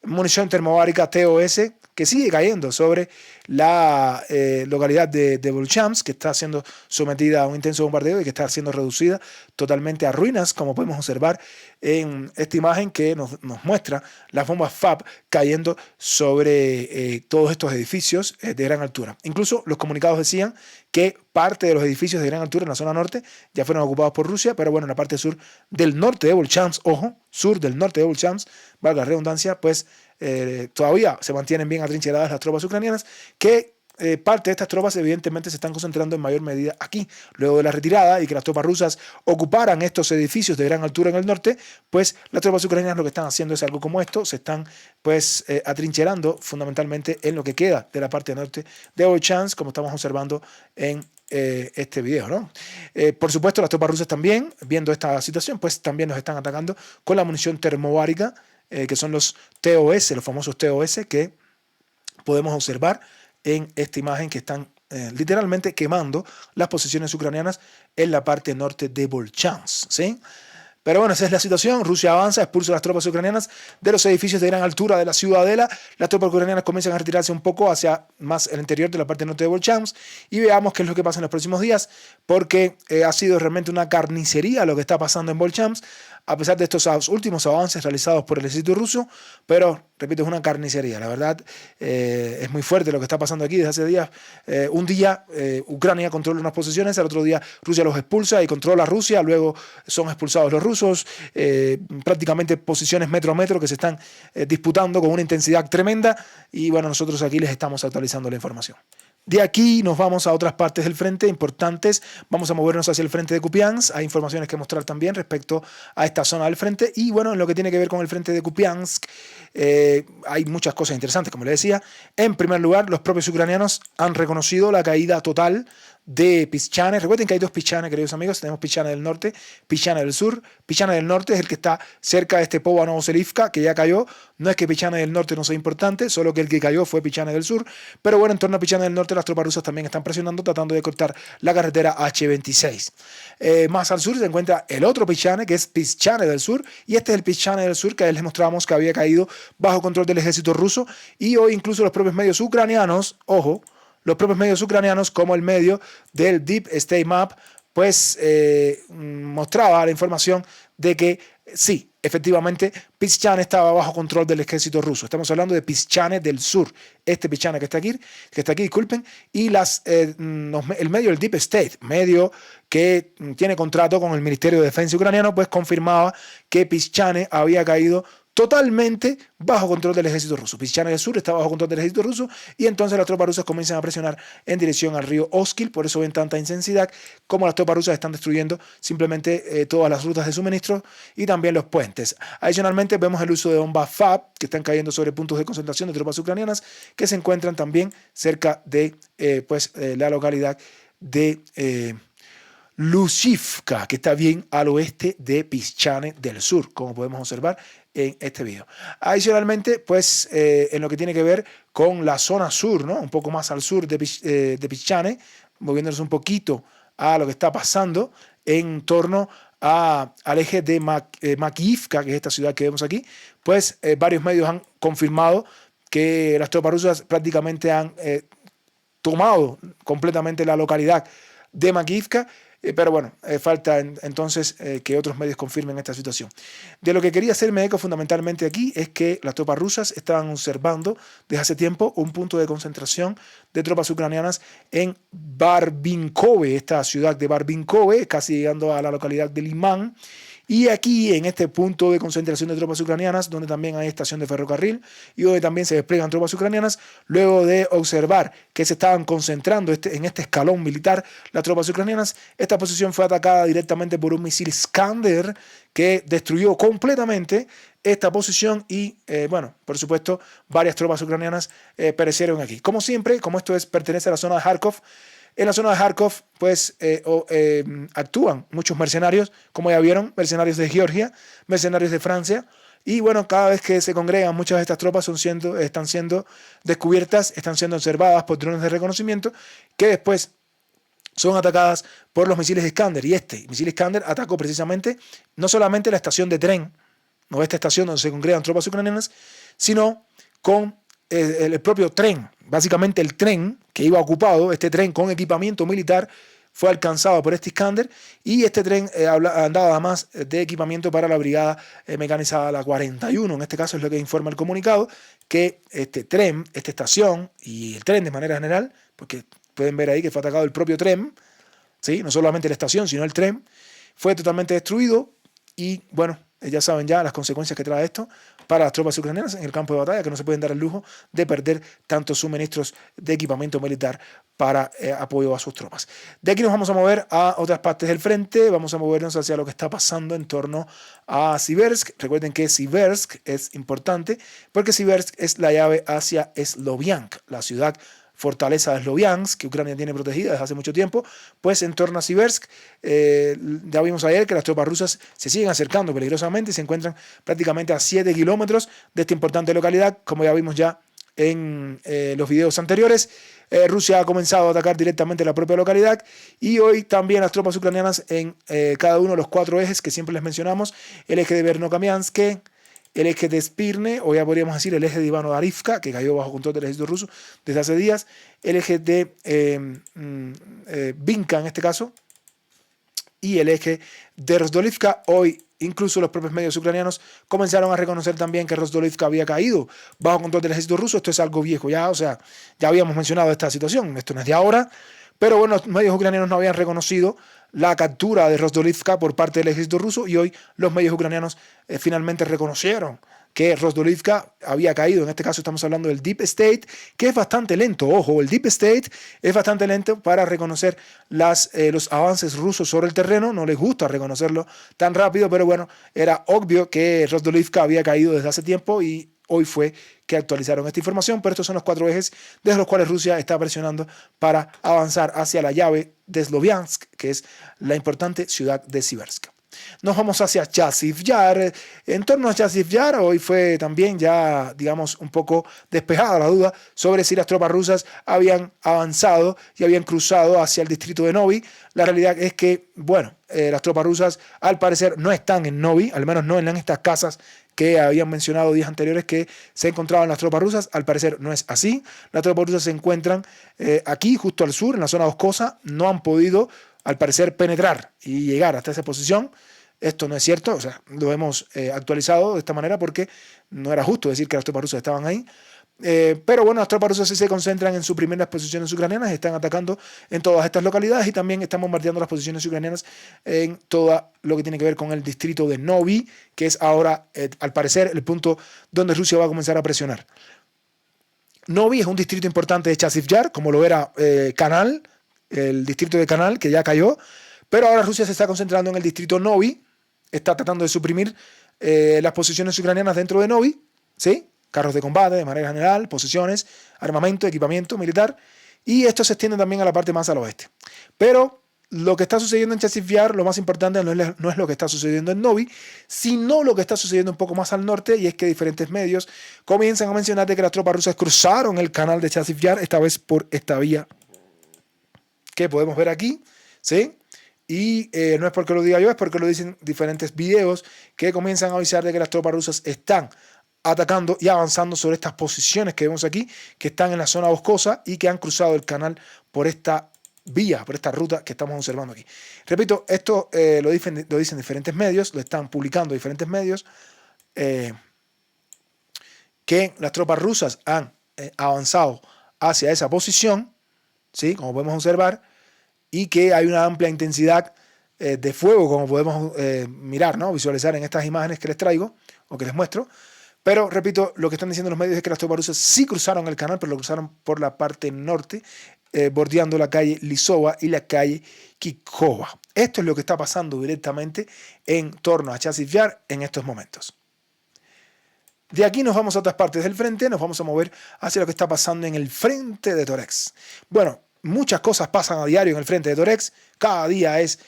munición termobárica TOS, que sigue cayendo sobre la localidad de Volchansk, que está siendo sometida a un intenso bombardeo y que está siendo reducida totalmente a ruinas, como podemos observar en esta imagen que nos muestra las bombas FAB cayendo sobre todos estos edificios de gran altura. Incluso los comunicados decían que parte de los edificios de gran altura en la zona norte ya fueron ocupados por Rusia, pero bueno, en la parte sur del norte de Volchansk, ojo, sur del norte de Volchansk, valga la redundancia, pues todavía se mantienen bien atrincheradas las tropas ucranianas, que parte de estas tropas evidentemente se están concentrando en mayor medida aquí. Luego de la retirada y que las tropas rusas ocuparan estos edificios de gran altura en el norte, pues las tropas ucranianas lo que están haciendo es algo como esto, se están pues atrincherando fundamentalmente en lo que queda de la parte norte de Volchansk, como estamos observando en este video, ¿no? Por supuesto, las tropas rusas también, viendo esta situación, pues también nos están atacando con la munición termobárica, que son los TOS, los famosos TOS que podemos observar en esta imagen que están literalmente quemando las posiciones ucranianas en la parte norte de Volchansk, ¿sí? Pero bueno, esa es la situación. Rusia avanza, expulsa a las tropas ucranianas de los edificios de gran altura de la ciudadela. Las tropas ucranianas comienzan a retirarse un poco hacia más el interior de la parte norte de Volchansk y veamos qué es lo que pasa en los próximos días, porque ha sido realmente una carnicería lo que está pasando en Volchansk. a pesar de estos últimos avances realizados por el ejército ruso, pero, repito, es una carnicería. La verdad, es muy fuerte lo que está pasando aquí desde hace días. Un día Ucrania controla unas posiciones, al otro día Rusia los expulsa y controla Rusia, luego son expulsados los rusos, prácticamente posiciones metro a metro que se están disputando con una intensidad tremenda, y bueno, nosotros aquí les estamos actualizando la información. De aquí nos vamos a otras partes del frente importantes. Vamos a movernos hacia el frente de Kupiansk. Hay informaciones que mostrar también respecto a esta zona del frente. Y bueno, en lo que tiene que ver con el frente de Kupiansk, hay muchas cosas interesantes, como les decía. En primer lugar, los propios ucranianos han reconocido la caída total de Pischane. Recuerden que hay dos Pischane, queridos amigos. Tenemos Pischane del norte, Pischane del sur. Pischane del norte es el que está cerca de este Pova Novoselivka, que ya cayó. No es que Pischane del norte no sea importante, solo que el que cayó fue Pischane del sur. Pero bueno, en torno a Pischane del norte, las tropas rusas también están presionando, tratando de cortar la carretera H26. Más al sur se encuentra el otro Pischane, que es Pischane del sur. Y este es el Pischane del sur que les mostramos que había caído bajo control del ejército ruso. Y hoy incluso los propios medios ucranianos, ojo, los propios medios ucranianos, como el medio del Deep State Map, pues mostraba la información de que sí, efectivamente, Pischane estaba bajo control del ejército ruso. Estamos hablando de Pischane del sur. Este Pischane que está aquí, disculpen, y el medio del Deep State, medio que tiene contrato con el Ministerio de Defensa ucraniano, pues confirmaba que Pischane había caído totalmente bajo control del ejército ruso. Pischane del sur está bajo control del ejército ruso, y entonces las tropas rusas comienzan a presionar en dirección al río Oskil. Por eso ven tanta intensidad, como las tropas rusas están destruyendo simplemente todas las rutas de suministro y también los puentes. Adicionalmente vemos el uso de bombas FAB que están cayendo sobre puntos de concentración de tropas ucranianas que se encuentran también cerca de la localidad de Lushivka, que está bien al oeste de Pischane del sur, como podemos observar en este video. Adicionalmente, pues en lo que tiene que ver con la zona sur, ¿no? Un poco más al sur de Pischane, moviéndonos un poquito a lo que está pasando en torno al eje de Makivka, que es esta ciudad que vemos aquí, pues varios medios han confirmado que las tropas rusas prácticamente han tomado completamente la localidad de Makivka. Pero bueno, falta entonces que otros medios confirmen esta situación. De lo que quería hacerme eco fundamentalmente aquí es que las tropas rusas estaban observando desde hace tiempo un punto de concentración de tropas ucranianas en Barvinkove, esta ciudad de Barvinkove, casi llegando a la localidad de Limán. Y aquí, en este punto de concentración de tropas ucranianas, donde también hay estación de ferrocarril y donde también se despliegan tropas ucranianas, luego de observar que se estaban concentrando en este escalón militar las tropas ucranianas, esta posición fue atacada directamente por un misil Iskander que destruyó completamente esta posición y, bueno, por supuesto, varias tropas ucranianas perecieron aquí. Como siempre, como esto pertenece a la zona de Kharkov, en la zona de Kharkov, pues, actúan muchos mercenarios, como ya vieron, mercenarios de Georgia, mercenarios de Francia, y bueno, cada vez que se congregan, muchas de estas tropas están siendo descubiertas, están siendo observadas por drones de reconocimiento, que después son atacadas por los misiles Iskander. Y este misil Iskander atacó precisamente no solamente la estación de tren, no esta estación donde se congregan tropas ucranianas, sino con el propio tren. Básicamente el tren que iba ocupado, este tren con equipamiento militar, fue alcanzado por este Iskander, y este tren andaba además de equipamiento para la brigada mecanizada, la 41. En este caso es lo que informa el comunicado, que este tren, esta estación y el tren de manera general, porque pueden ver ahí que fue atacado el propio tren, ¿sí? No solamente la estación, sino el tren, fue totalmente destruido. Y bueno, ya saben ya las consecuencias que trae esto para las tropas ucranianas en el campo de batalla, que no se pueden dar el lujo de perder tantos suministros de equipamiento militar para apoyo a sus tropas. De aquí nos vamos a mover a otras partes del frente, vamos a movernos hacia lo que está pasando en torno a Siversk. Recuerden que Siversk es importante porque Siversk es la llave hacia Sloviansk, la ciudad fortaleza de Sloviansk, que Ucrania tiene protegida desde hace mucho tiempo. Pues en torno a Siversk, ya vimos ayer que las tropas rusas se siguen acercando peligrosamente y se encuentran prácticamente a 7 kilómetros de esta importante localidad, como ya vimos ya en los videos anteriores. Rusia ha comenzado a atacar directamente la propia localidad, y hoy también las tropas ucranianas en cada uno de los 4 ejes que siempre les mencionamos: el eje de Verno-Kamiansk, el eje de Spirne, o ya podríamos decir el eje de Ivano-Darivka, que cayó bajo control del ejército ruso desde hace días, el eje de Vinka en este caso, y el eje de Rozdolivka, hoy incluso los propios medios ucranianos comenzaron a reconocer también que Rozdolivka había caído bajo control del ejército ruso. Esto es algo viejo ya, o sea, ya habíamos mencionado esta situación, esto no es de ahora, pero bueno, los medios ucranianos no habían reconocido la captura de Rozdolivka por parte del ejército ruso y hoy los medios ucranianos finalmente reconocieron que Rozdolivka había caído. En este caso estamos hablando del Deep State, que es bastante lento. Ojo, el Deep State es bastante lento para reconocer los avances rusos sobre el terreno. No les gusta reconocerlo tan rápido, pero bueno, era obvio que Rozdolivka había caído desde hace tiempo y hoy fue que actualizaron esta información, pero estos son los 4 ejes desde los cuales Rusia está presionando para avanzar hacia la llave de Sloviansk, que es la importante ciudad de Siversk. Nos vamos hacia Chasiv Yar. En torno a Chasiv Yar, hoy fue también ya, digamos, un poco despejada la duda sobre si las tropas rusas habían avanzado y habían cruzado hacia el distrito de Novi. La realidad es que, bueno, las tropas rusas al parecer no están en Novi, al menos no en estas casas que habían mencionado días anteriores que se encontraban las tropas rusas. Al parecer no es así. Las tropas rusas se encuentran aquí, justo al sur, en la zona boscosa. No han podido, al parecer, penetrar y llegar hasta esa posición. Esto no es cierto, o sea, lo hemos actualizado de esta manera porque no era justo decir que las tropas rusas estaban ahí. Pero bueno, las tropas rusas sí se concentran en suprimir las posiciones ucranianas, están atacando en todas estas localidades y también están bombardeando las posiciones ucranianas en todo lo que tiene que ver con el distrito de Novi, que es ahora, al parecer, el punto donde Rusia va a comenzar a presionar. Novi es un distrito importante de Chasiv Yar, como lo era Kanal, el distrito de Kanal, que ya cayó, pero ahora Rusia se está concentrando en el distrito Novi, está tratando de suprimir las posiciones ucranianas dentro de Novi, ¿sí? Carros de combate de manera general, posiciones, armamento, equipamiento militar, y esto se extiende también a la parte más al oeste. Pero lo que está sucediendo en Chasiv Yar, lo más importante no es lo que está sucediendo en Novi, sino lo que está sucediendo un poco más al norte, y es que diferentes medios comienzan a mencionar de que las tropas rusas cruzaron el canal de Chasiv Yar, esta vez por esta vía que podemos ver aquí, ¿sí? Y no es porque lo diga yo, es porque lo dicen diferentes videos que comienzan a avisar de que las tropas rusas están atacando y avanzando sobre estas posiciones que vemos aquí, que están en la zona boscosa y que han cruzado el canal por esta vía, por esta ruta que estamos observando aquí. Repito, esto lo dicen diferentes medios, lo están publicando diferentes medios, que las tropas rusas han avanzado hacia esa posición, ¿sí? Como podemos observar, y que hay una amplia intensidad de fuego, como podemos mirar, ¿no? Visualizar en estas imágenes que les traigo o que les muestro. Pero, repito, lo que están diciendo los medios es que las tropas rusas sí cruzaron el canal, pero lo cruzaron por la parte norte, bordeando la calle Lisova y la calle Kikova. Esto es lo que está pasando directamente en torno a Chasiv Yar en estos momentos. De aquí nos vamos a otras partes del frente, nos vamos a mover hacia lo que está pasando en el frente de Toretsk. Bueno, muchas cosas pasan a diario en el frente de Toretsk, cada día es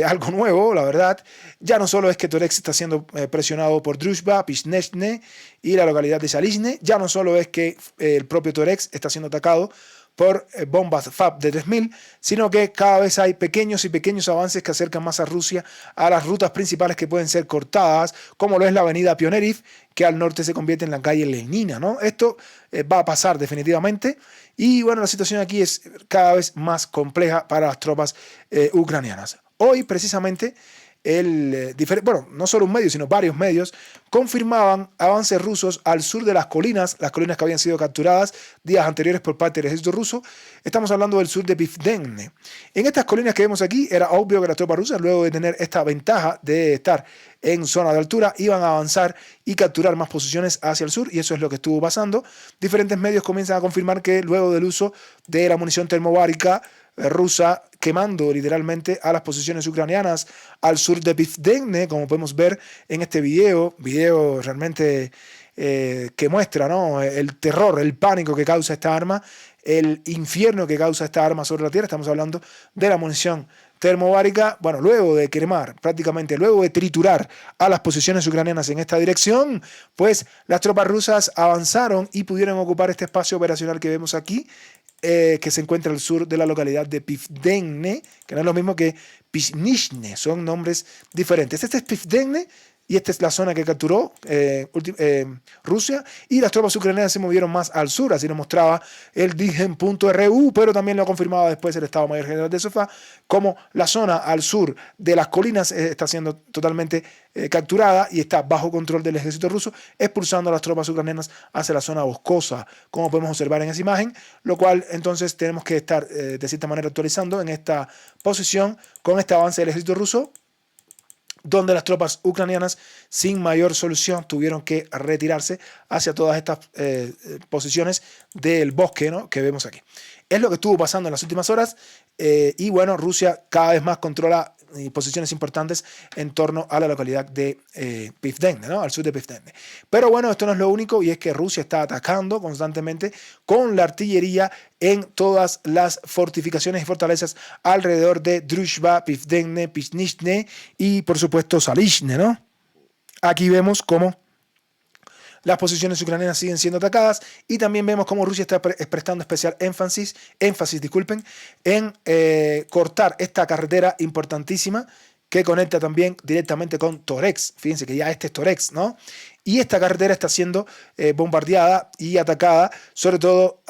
algo nuevo, la verdad. Ya no solo es que Toretsk está siendo presionado por Druzhba, Pishnechne y la localidad de Zalizhne, ya no solo es que el propio Toretsk está siendo atacado por bombas FAB de 3000, sino que cada vez hay pequeños y pequeños avances que acercan más a Rusia a las rutas principales que pueden ser cortadas, como lo es la avenida Pioneriv, que al norte se convierte en la calle Lenina, ¿no? Esto va a pasar definitivamente y bueno, la situación aquí es cada vez más compleja para las tropas ucranianas. Hoy, precisamente, no solo un medio, sino varios medios confirmaban avances rusos al sur de las colinas que habían sido capturadas días anteriores por parte del ejército ruso. Estamos hablando del sur de Pivdenne. En estas colinas que vemos aquí, era obvio que las tropas rusas, luego de tener esta ventaja de estar en zona de altura, iban a avanzar y capturar más posiciones hacia el sur, y eso es lo que estuvo pasando. Diferentes medios comienzan a confirmar que luego del uso de la munición termobárica rusa, quemando literalmente a las posiciones ucranianas al sur de Pivdenne, como podemos ver en este video realmente que muestra, ¿no?, el terror, el pánico que causa esta arma, el infierno que causa esta arma sobre la tierra. Estamos hablando de la munición termobárica. Bueno, luego de quemar, prácticamente luego de triturar a las posiciones ucranianas en esta dirección, pues las tropas rusas avanzaron y pudieron ocupar este espacio operacional que vemos aquí, que se encuentra al sur de la localidad de Pivdenne, que no es lo mismo que Pishnechne, son nombres diferentes. Este es Pivdenne, y esta es la zona que capturó Rusia, y las tropas ucranianas se movieron más al sur, así lo mostraba el Digen.ru, pero también lo confirmaba después el Estado Mayor General de SOFA, como la zona al sur de las colinas está siendo totalmente capturada y está bajo control del ejército ruso, expulsando a las tropas ucranianas hacia la zona boscosa, como podemos observar en esa imagen, lo cual entonces tenemos que estar de cierta manera actualizando en esta posición con este avance del ejército ruso, donde las tropas ucranianas sin mayor solución tuvieron que retirarse hacia todas estas posiciones del bosque, ¿no?, que vemos aquí. Es lo que estuvo pasando en las últimas horas y bueno, Rusia cada vez más controla posiciones importantes en torno a la localidad de Pivdenne, ¿no?, al sur de Pivdenne. Pero bueno, esto no es lo único, y es que Rusia está atacando constantemente con la artillería en todas las fortificaciones y fortalezas alrededor de Druzhba, Pivdenne, Pizhnishne y por supuesto Salishne, ¿no? Aquí vemos cómo las posiciones ucranianas siguen siendo atacadas y también vemos cómo Rusia está prestando especial énfasis en cortar esta carretera importantísima que conecta también directamente con Toretsk. Fíjense que ya este es Toretsk, ¿no? Y esta carretera está siendo bombardeada y atacada, sobre todo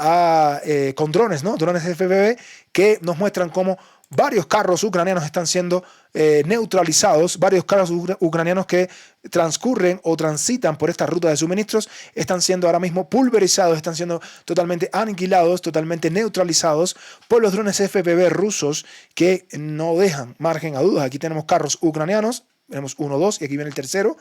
con drones, ¿no? Drones FPV que nos muestran cómo varios carros ucranianos están siendo neutralizados, varios carros ucranianos que transcurren o transitan por esta ruta de suministros están siendo ahora mismo pulverizados, están siendo totalmente aniquilados, totalmente neutralizados por los drones FPV rusos que no dejan margen a dudas. Aquí tenemos carros ucranianos, tenemos 1, 2 y aquí viene el tercero,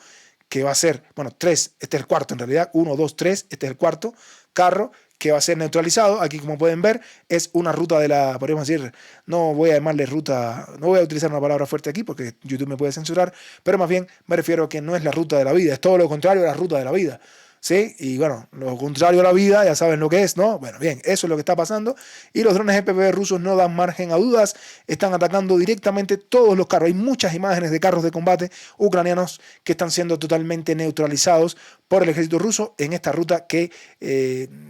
que va a ser, bueno, 3, este es el cuarto en realidad, 1, 2, 3, este es el cuarto carro que va a ser neutralizado. Aquí, como pueden ver, es una ruta de la, podríamos decir, no voy a llamarle ruta, no voy a utilizar una palabra fuerte aquí porque YouTube me puede censurar, pero más bien me refiero a que no es la ruta de la vida, es todo lo contrario a la ruta de la vida, ¿sí? Y bueno, lo contrario a la vida, ya saben lo que es, ¿no? Bueno, bien, eso es lo que está pasando y los drones FPV rusos no dan margen a dudas, están atacando directamente todos los carros. Hay muchas imágenes de carros de combate ucranianos que están siendo totalmente neutralizados por el ejército ruso en esta ruta que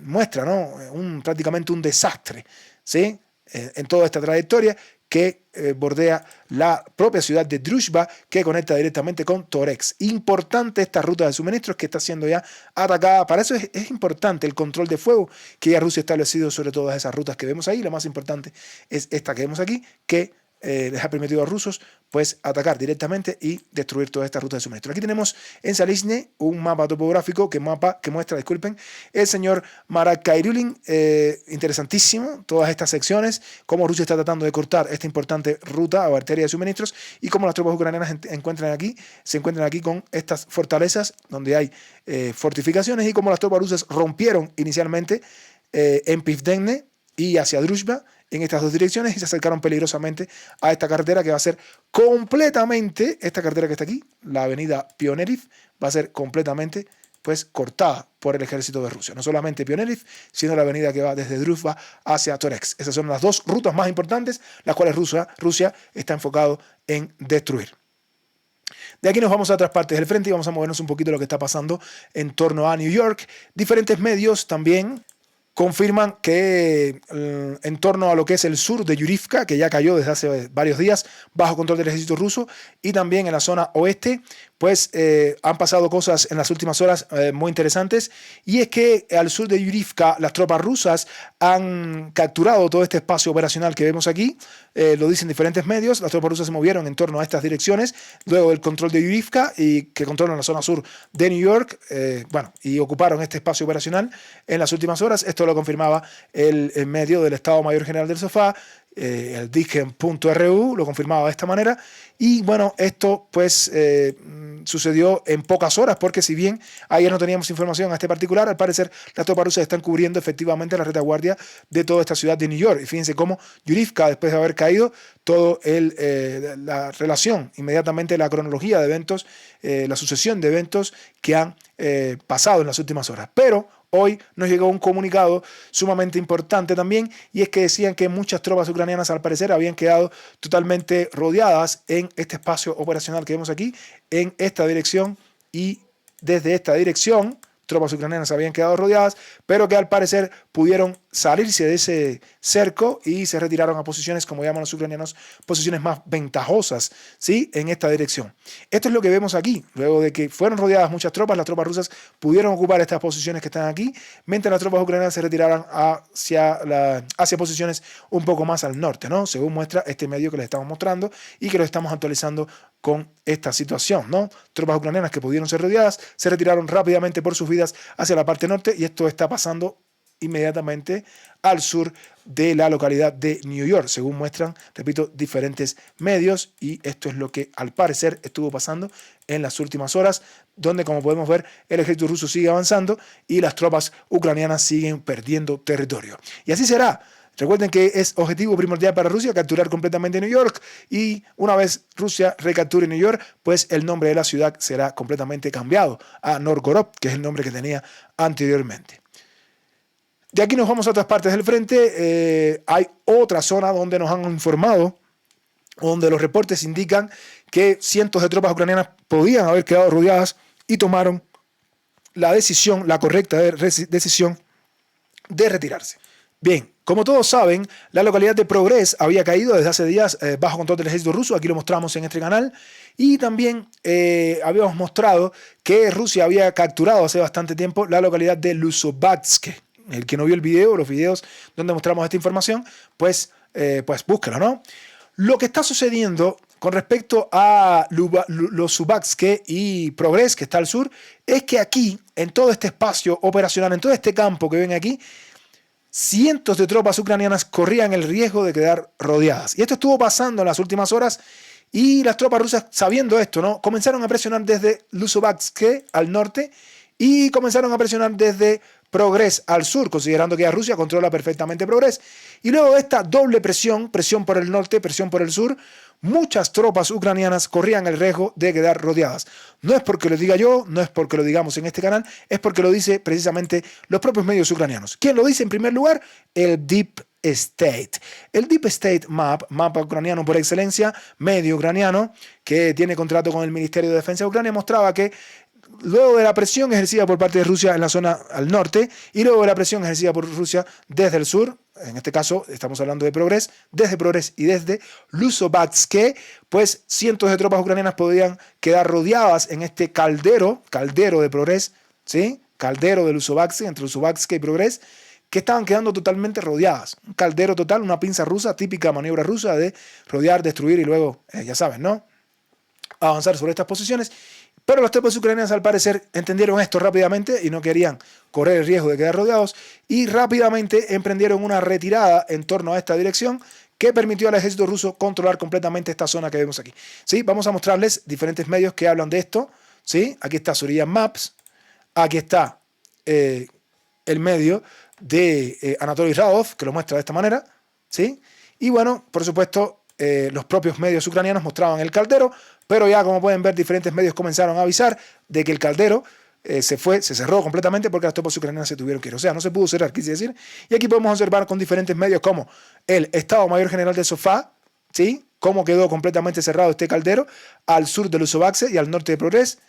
muestra, ¿no?, prácticamente un desastre, ¿sí?, en toda esta trayectoria que bordea la propia ciudad de Druzhba, que conecta directamente con Toretsk. Importante esta ruta de suministros que está siendo ya atacada. Para eso es importante el control de fuego que ya Rusia ha establecido sobre todas esas rutas que vemos ahí. La más importante es esta que vemos aquí, que les ha permitido a los rusos pues atacar directamente y destruir toda esta ruta de suministro. Aquí tenemos en Salishne un mapa topográfico que muestra, el señor Marat Khairulin, interesantísimo, todas estas secciones, cómo Rusia está tratando de cortar esta importante ruta o arteria de suministros y cómo las tropas ucranianas se encuentran aquí con estas fortalezas donde hay fortificaciones y cómo las tropas rusas rompieron inicialmente en Pivdenne y hacia Druzhba en estas dos direcciones y se acercaron peligrosamente a esta carretera que va a ser completamente, esta carretera que está aquí, la avenida Pioneriv, va a ser completamente pues cortada por el ejército de Rusia. No solamente Pioneriv, sino la avenida que va desde Druzhba hacia Toretsk. Esas son las dos rutas más importantes, las cuales Rusia está enfocado en destruir. De aquí nos vamos a otras partes del frente y vamos a movernos un poquito de lo que está pasando en torno a New York. Diferentes medios también confirman que en torno a lo que es el sur de Yurivka, que ya cayó desde hace varios días bajo control del ejército ruso, y también en la zona oeste, pues han pasado cosas en las últimas horas muy interesantes, y es que al sur de Yurivka las tropas rusas han capturado todo este espacio operacional que vemos aquí, lo dicen diferentes medios. Las tropas rusas se movieron en torno a estas direcciones, luego del control de Yurivka, y que controlan la zona sur de New York, y ocuparon este espacio operacional en las últimas horas. Esto lo confirmaba el medio del Estado Mayor General del SOFA, el Digen.ru, lo confirmaba de esta manera. Y bueno, esto pues sucedió en pocas horas, porque si bien ayer no teníamos información a este particular, al parecer las tropas rusas están cubriendo efectivamente la retaguardia de toda esta ciudad de New York. Y fíjense cómo Yurivka, después de haber caído, todo la relación, inmediatamente la cronología de eventos, la sucesión de eventos que han pasado en las últimas horas. Pero hoy nos llegó un comunicado sumamente importante también, y es que decían que muchas tropas ucranianas al parecer habían quedado totalmente rodeadas en este espacio operacional que vemos aquí, en esta dirección, y desde esta dirección tropas ucranianas habían quedado rodeadas, pero que al parecer pudieron salirse de ese cerco y se retiraron a posiciones, como llaman los ucranianos, posiciones más ventajosas, ¿sí?, en esta dirección. Esto es lo que vemos aquí. Luego de que fueron rodeadas muchas tropas, las tropas rusas pudieron ocupar estas posiciones que están aquí, mientras las tropas ucranianas se retiraron hacia posiciones un poco más al norte, ¿no?, según muestra este medio que les estamos mostrando y que lo estamos actualizando con esta situación, ¿no? Tropas ucranianas que pudieron ser rodeadas se retiraron rápidamente por sus vidas hacia la parte norte, y esto está pasando inmediatamente al sur de la localidad de New York, según muestran, repito, diferentes medios, y esto es lo que al parecer estuvo pasando en las últimas horas, donde, como podemos ver, el ejército ruso sigue avanzando y las tropas ucranianas siguen perdiendo territorio. Y así será. Recuerden que es objetivo primordial para Rusia capturar completamente New York, y una vez Rusia recapture New York, pues el nombre de la ciudad será completamente cambiado a Novgorod, que es el nombre que tenía anteriormente. De aquí nos vamos a otras partes del frente. Hay otra zona donde nos han informado, donde los reportes indican que cientos de tropas ucranianas podían haber quedado rodeadas y tomaron la decisión, la correcta decisión de retirarse. Bien, como todos saben, la localidad de Progress había caído desde hace días bajo control del ejército ruso. Aquí lo mostramos en este canal. Y también habíamos mostrado que Rusia había capturado hace bastante tiempo la localidad de Luzobatsk. El que no vio el video, los videos donde mostramos esta información, pues búsquelo, ¿no? Lo que está sucediendo con respecto a Luzobatsk y Progress, que está al sur, es que aquí, en todo este espacio operacional, en todo este campo que ven aquí, cientos de tropas ucranianas corrían el riesgo de quedar rodeadas. Y esto estuvo pasando en las últimas horas, y las tropas rusas, sabiendo esto, ¿no?, comenzaron a presionar desde Luzobatsk al norte y comenzaron a presionar desde Progress al sur, considerando que ya Rusia controla perfectamente Progress. Y luego de esta doble presión, presión por el norte, presión por el sur, muchas tropas ucranianas corrían el riesgo de quedar rodeadas. No es porque lo diga yo, no es porque lo digamos en este canal, es porque lo dice precisamente los propios medios ucranianos. ¿Quién lo dice en primer lugar? El Deep State. El Deep State mapa ucraniano por excelencia, medio ucraniano, que tiene contrato con el Ministerio de Defensa de Ucrania, mostraba que luego de la presión ejercida por parte de Rusia en la zona al norte, y luego de la presión ejercida por Rusia desde el sur, en este caso estamos hablando de Progress, desde Progress y desde Luzobatsk, pues cientos de tropas ucranianas podían quedar rodeadas en este caldero de Progress, ¿sí?, caldero de Luzobatsk, entre Luzobatsk y Progress, que estaban quedando totalmente rodeadas. Un caldero total, una pinza rusa, típica maniobra rusa de rodear, destruir y luego, ya saben, ¿no?, avanzar sobre estas posiciones. Pero los tropas ucranianos, al parecer, entendieron esto rápidamente y no querían correr el riesgo de quedar rodeados, y rápidamente emprendieron una retirada en torno a esta dirección que permitió al ejército ruso controlar completamente esta zona que vemos aquí. ¿Sí? Vamos a mostrarles diferentes medios que hablan de esto. ¿Sí? Aquí está Surya Maps, aquí está el medio de Anatoly Radov, que lo muestra de esta manera. ¿Sí? Y bueno, por supuesto, los propios medios ucranianos mostraban el caldero, pero ya, como pueden ver, diferentes medios comenzaron a avisar de que el caldero se cerró completamente porque las tropas ucranianas se tuvieron que ir. O sea, no se pudo cerrar, quise decir. Y aquí podemos observar con diferentes medios como el Estado Mayor General de Sofá, ¿sí?, cómo quedó completamente cerrado este caldero al sur de Luzobatsk y al norte de Progress.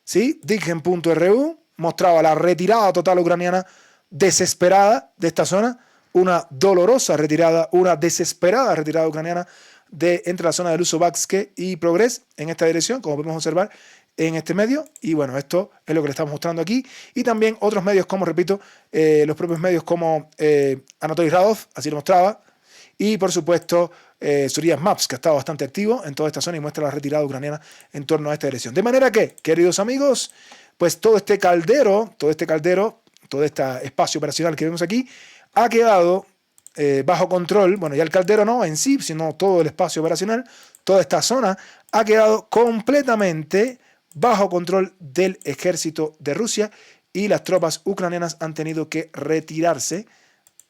¿Sí? Digen.ru mostraba la retirada total ucraniana desesperada de esta zona, una dolorosa retirada, una desesperada retirada ucraniana entre la zona de Luzobatsk y Progress en esta dirección, como podemos observar en este medio. Y bueno, esto es lo que le estamos mostrando aquí. Y también otros medios como, repito, los propios medios como Anatoly Radov, así lo mostraba. Y por supuesto, Surya Maps, que ha estado bastante activo en toda esta zona y muestra la retirada ucraniana en torno a esta dirección. De manera que, queridos amigos, pues todo este caldero, todo este espacio operacional que vemos aquí, ha quedado bajo control. Bueno, ya el caldero no en sí, sino todo el espacio operacional, toda esta zona ha quedado completamente bajo control del ejército de Rusia, y las tropas ucranianas han tenido que retirarse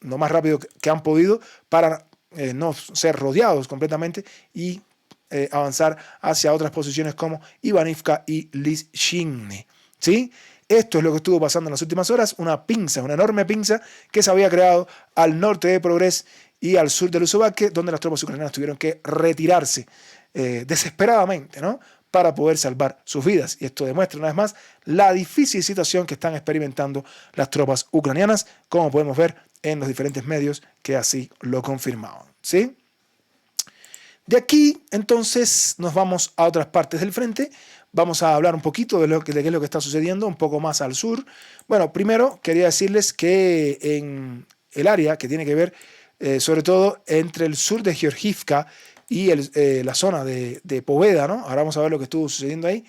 lo más rápido que han podido para no ser rodeados completamente y avanzar hacia otras posiciones como Ivanivka y Lysychyny. ¿Sí? Esto es lo que estuvo pasando en las últimas horas, una enorme pinza que se había creado al norte de Progress y al sur de Luzobatsk, donde las tropas ucranianas tuvieron que retirarse desesperadamente, ¿no?, para poder salvar sus vidas. Y esto demuestra una vez más la difícil situación que están experimentando las tropas ucranianas, como podemos ver en los diferentes medios que así lo confirmaban, ¿sí? De aquí, entonces, nos vamos a otras partes del frente. Vamos a hablar un poquito de qué es lo que está sucediendo un poco más al sur. Bueno, primero quería decirles que en el área que tiene que ver, sobre todo entre el sur de Georgivka y la zona de Poveda, ¿no? Ahora vamos a ver lo que estuvo sucediendo ahí.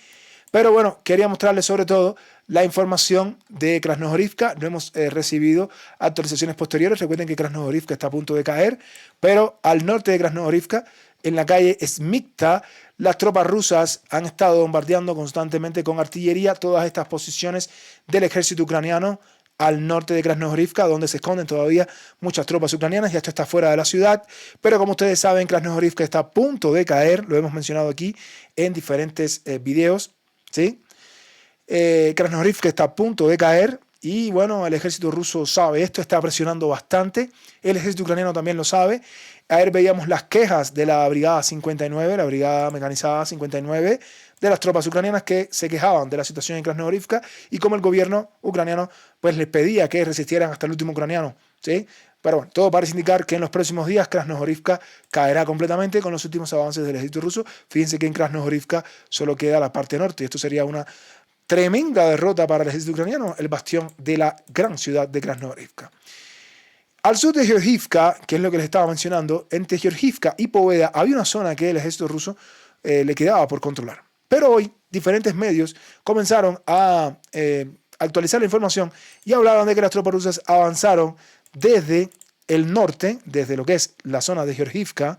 Pero bueno, quería mostrarles sobre todo la información de Krasnohorivka. No hemos recibido actualizaciones posteriores. Recuerden que Krasnohorivka está a punto de caer, pero al norte de Krasnohorivka, en la calle Smikta, las tropas rusas han estado bombardeando constantemente con artillería todas estas posiciones del ejército ucraniano al norte de Krasnohorivka, donde se esconden todavía muchas tropas ucranianas. Ya esto está fuera de la ciudad, pero como ustedes saben, Krasnohorivka está a punto de caer. Lo hemos mencionado aquí en diferentes videos, ¿sí? Krasnohorivka está a punto de caer. Y bueno, el ejército ruso sabe esto, está presionando bastante. El ejército ucraniano también lo sabe. Ayer veíamos las quejas de la Brigada 59, la Brigada Mecanizada 59, de las tropas ucranianas que se quejaban de la situación en Krasnohorivka y cómo el gobierno ucraniano pues les pedía que resistieran hasta el último ucraniano, ¿sí? Pero bueno, todo parece indicar que en los próximos días Krasnohorivka caerá completamente con los últimos avances del ejército ruso. Fíjense que en Krasnohorivka solo queda la parte norte y esto sería una tremenda derrota para el ejército ucraniano, el bastión de la gran ciudad de Krasnohorivka. Al sur de Georgivka, que es lo que les estaba mencionando, entre Georgivka y Poveda había una zona que el ejército ruso le quedaba por controlar. Pero hoy diferentes medios comenzaron a actualizar la información y hablaron de que las tropas rusas avanzaron desde el norte, desde lo que es la zona de Georgivka,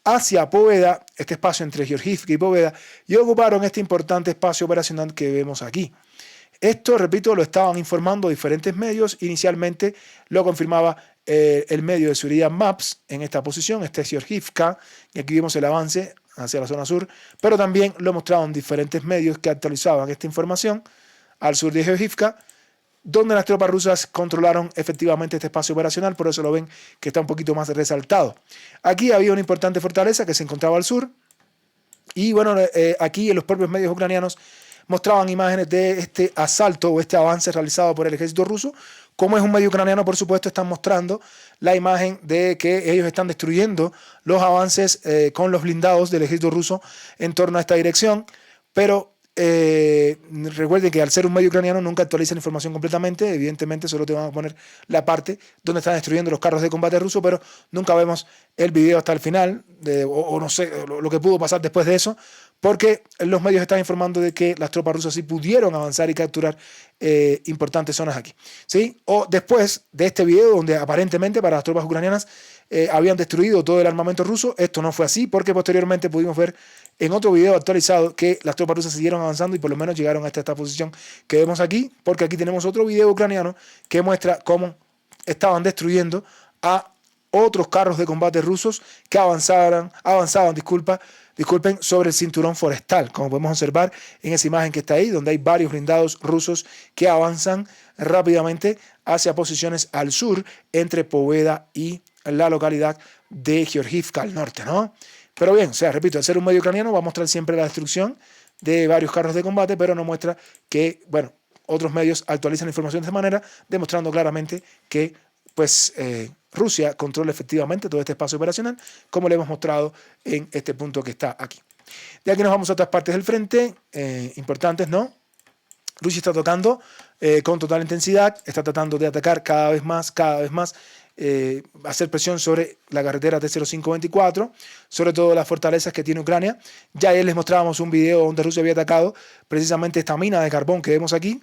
hacia Poveda, este espacio entre Georgivka y Poveda, y ocuparon este importante espacio operacional que vemos aquí. Esto, repito, lo estaban informando diferentes medios. Inicialmente lo confirmaba el medio de seguridad Maps en esta posición, este es Georgivka, y aquí vimos el avance hacia la zona sur, pero también lo mostraron diferentes medios que actualizaban esta información al sur de Georgivka, donde las tropas rusas controlaron efectivamente este espacio operacional, por eso lo ven que está un poquito más resaltado. Aquí había una importante fortaleza que se encontraba al sur, y bueno, aquí en los propios medios ucranianos mostraban imágenes de este asalto o este avance realizado por el ejército ruso. Como es un medio ucraniano, por supuesto, están mostrando la imagen de que ellos están destruyendo los avances con los blindados del ejército ruso en torno a esta dirección, pero recuerden que al ser un medio ucraniano nunca actualizan la información completamente. Evidentemente solo te van a poner la parte donde están destruyendo los carros de combate rusos, pero nunca vemos el video hasta el final o no sé lo que pudo pasar después de eso, porque los medios están informando de que las tropas rusas sí pudieron avanzar y capturar importantes zonas aquí, ¿sí? O después de este video donde aparentemente para las tropas ucranianas habían destruido todo el armamento ruso. Esto no fue así, porque posteriormente pudimos ver en otro video actualizado que las tropas rusas siguieron avanzando y por lo menos llegaron hasta esta posición que vemos aquí, porque aquí tenemos otro video ucraniano que muestra cómo estaban destruyendo a otros carros de combate rusos que avanzaban, disculpen, sobre el cinturón forestal, como podemos observar en esa imagen que está ahí, donde hay varios blindados rusos que avanzan rápidamente hacia posiciones al sur entre Poveda y la localidad de Georgivka al norte, ¿no? Pero bien, o sea, repito, al ser un medio ucraniano va a mostrar siempre la destrucción de varios carros de combate, pero no muestra que, bueno, otros medios actualizan la información de esta manera, demostrando claramente que, pues, Rusia controla efectivamente todo este espacio operacional, como le hemos mostrado en este punto que está aquí. De aquí nos vamos a otras partes del frente, importantes, ¿no? Rusia está atacando con total intensidad, está tratando de atacar cada vez más, hacer presión sobre la carretera T-0524, sobre todo las fortalezas que tiene Ucrania. Ya ayer les mostrábamos un video donde Rusia había atacado precisamente esta mina de carbón que vemos aquí,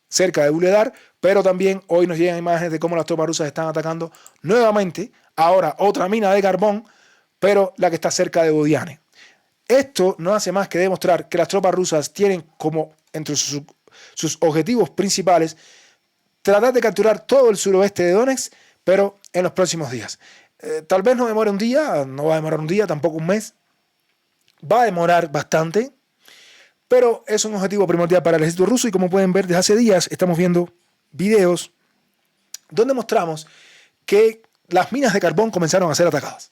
cerca de Vuhledar, pero también hoy nos llegan imágenes de cómo las tropas rusas están atacando nuevamente, ahora otra mina de carbón, pero la que está cerca de Bodiane. Esto no hace más que demostrar que las tropas rusas tienen como entre sus objetivos principales tratar de capturar todo el suroeste de Donetsk, pero en los próximos días. Tal vez no demore un día, no va a demorar un día, tampoco un mes, va a demorar bastante, pero es un objetivo primordial para el ejército ruso y como pueden ver desde hace días estamos viendo videos donde mostramos que las minas de carbón comenzaron a ser atacadas.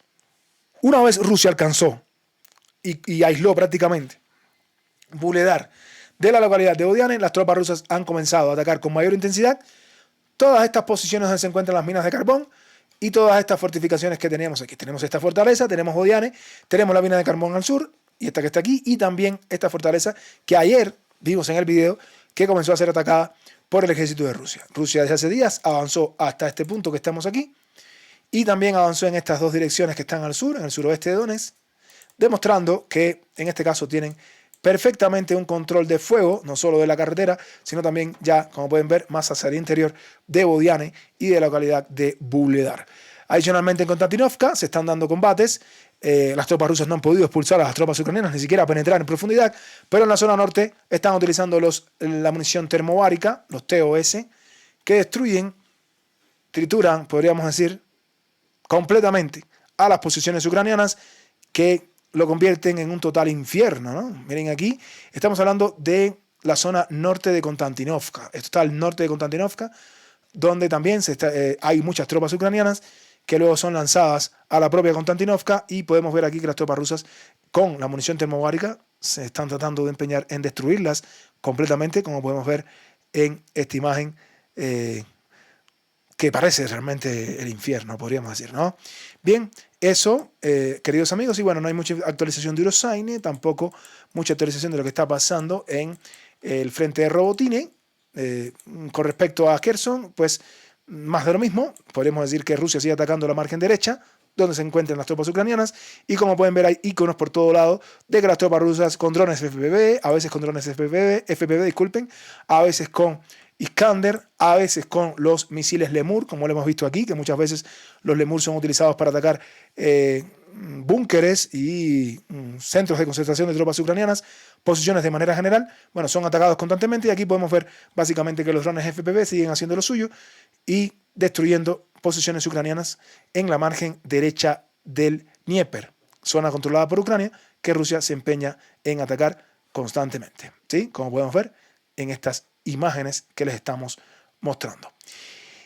Una vez Rusia alcanzó y aisló prácticamente Vuhledar de la localidad de Bodiane, las tropas rusas han comenzado a atacar con mayor intensidad todas estas posiciones donde se encuentran las minas de carbón y todas estas fortificaciones que teníamos aquí. Tenemos esta fortaleza, tenemos Bodiane, tenemos la mina de carbón al sur y esta que está aquí, y también esta fortaleza que ayer vimos en el video que comenzó a ser atacada por el ejército de Rusia. Rusia desde hace días avanzó hasta este punto que estamos aquí y también avanzó en estas dos direcciones que están al sur, en el suroeste de Donetsk, demostrando que en este caso tienen perfectamente un control de fuego, no solo de la carretera, sino también ya, como pueden ver, más hacia el interior de Bodiane y de la localidad de Vuhledar. Adicionalmente en Konstantinovka se están dando combates. Las tropas rusas no han podido expulsar a las tropas ucranianas, ni siquiera penetrar en profundidad, pero en la zona norte están utilizando la munición termobárica, los TOS, que destruyen, trituran, podríamos decir, completamente a las posiciones ucranianas, que lo convierten en un total infierno, ¿no? Miren aquí, estamos hablando de la zona norte de Konstantinovka. Esto está al norte de Konstantinovka, donde también hay muchas tropas ucranianas que luego son lanzadas a la propia Konstantinovka, y podemos ver aquí que las tropas rusas con la munición termobárica se están tratando de empeñar en destruirlas completamente, como podemos ver en esta imagen que parece realmente el infierno, podríamos decir, ¿no? Bien, eso, queridos amigos, y bueno, no hay mucha actualización de Eurosign, tampoco mucha actualización de lo que está pasando en el frente de Robotine. Con respecto a Kherson, pues más de lo mismo. Podemos decir que Rusia sigue atacando la margen derecha, donde se encuentran las tropas ucranianas, y como pueden ver hay iconos por todo lado de que las tropas rusas con drones FPV, a veces con drones FPV, disculpen, a veces con Iskander, a veces con los misiles Lemur, como lo hemos visto aquí, que muchas veces los Lemur son utilizados para atacar búnkeres y centros de concentración de tropas ucranianas, posiciones de manera general. Bueno, son atacados constantemente, y aquí podemos ver básicamente que los drones FPV siguen haciendo lo suyo y destruyendo posiciones ucranianas en la margen derecha del Dnieper, zona controlada por Ucrania, que Rusia se empeña en atacar constantemente, ¿sí? Como podemos ver en estas imágenes que les estamos mostrando.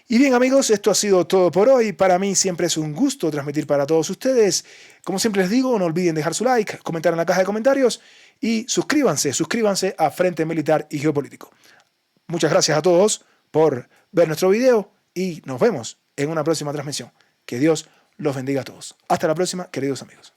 Y bien, amigos, esto ha sido todo por hoy. Para mí siempre es un gusto transmitir para todos ustedes. Como siempre les digo, no olviden dejar su like, comentar en la caja de comentarios y suscríbanse a Frente Militar y Geopolítico. Muchas gracias a todos por ver nuestro video y nos vemos en una próxima transmisión. Que Dios los bendiga a todos. Hasta la próxima, queridos amigos.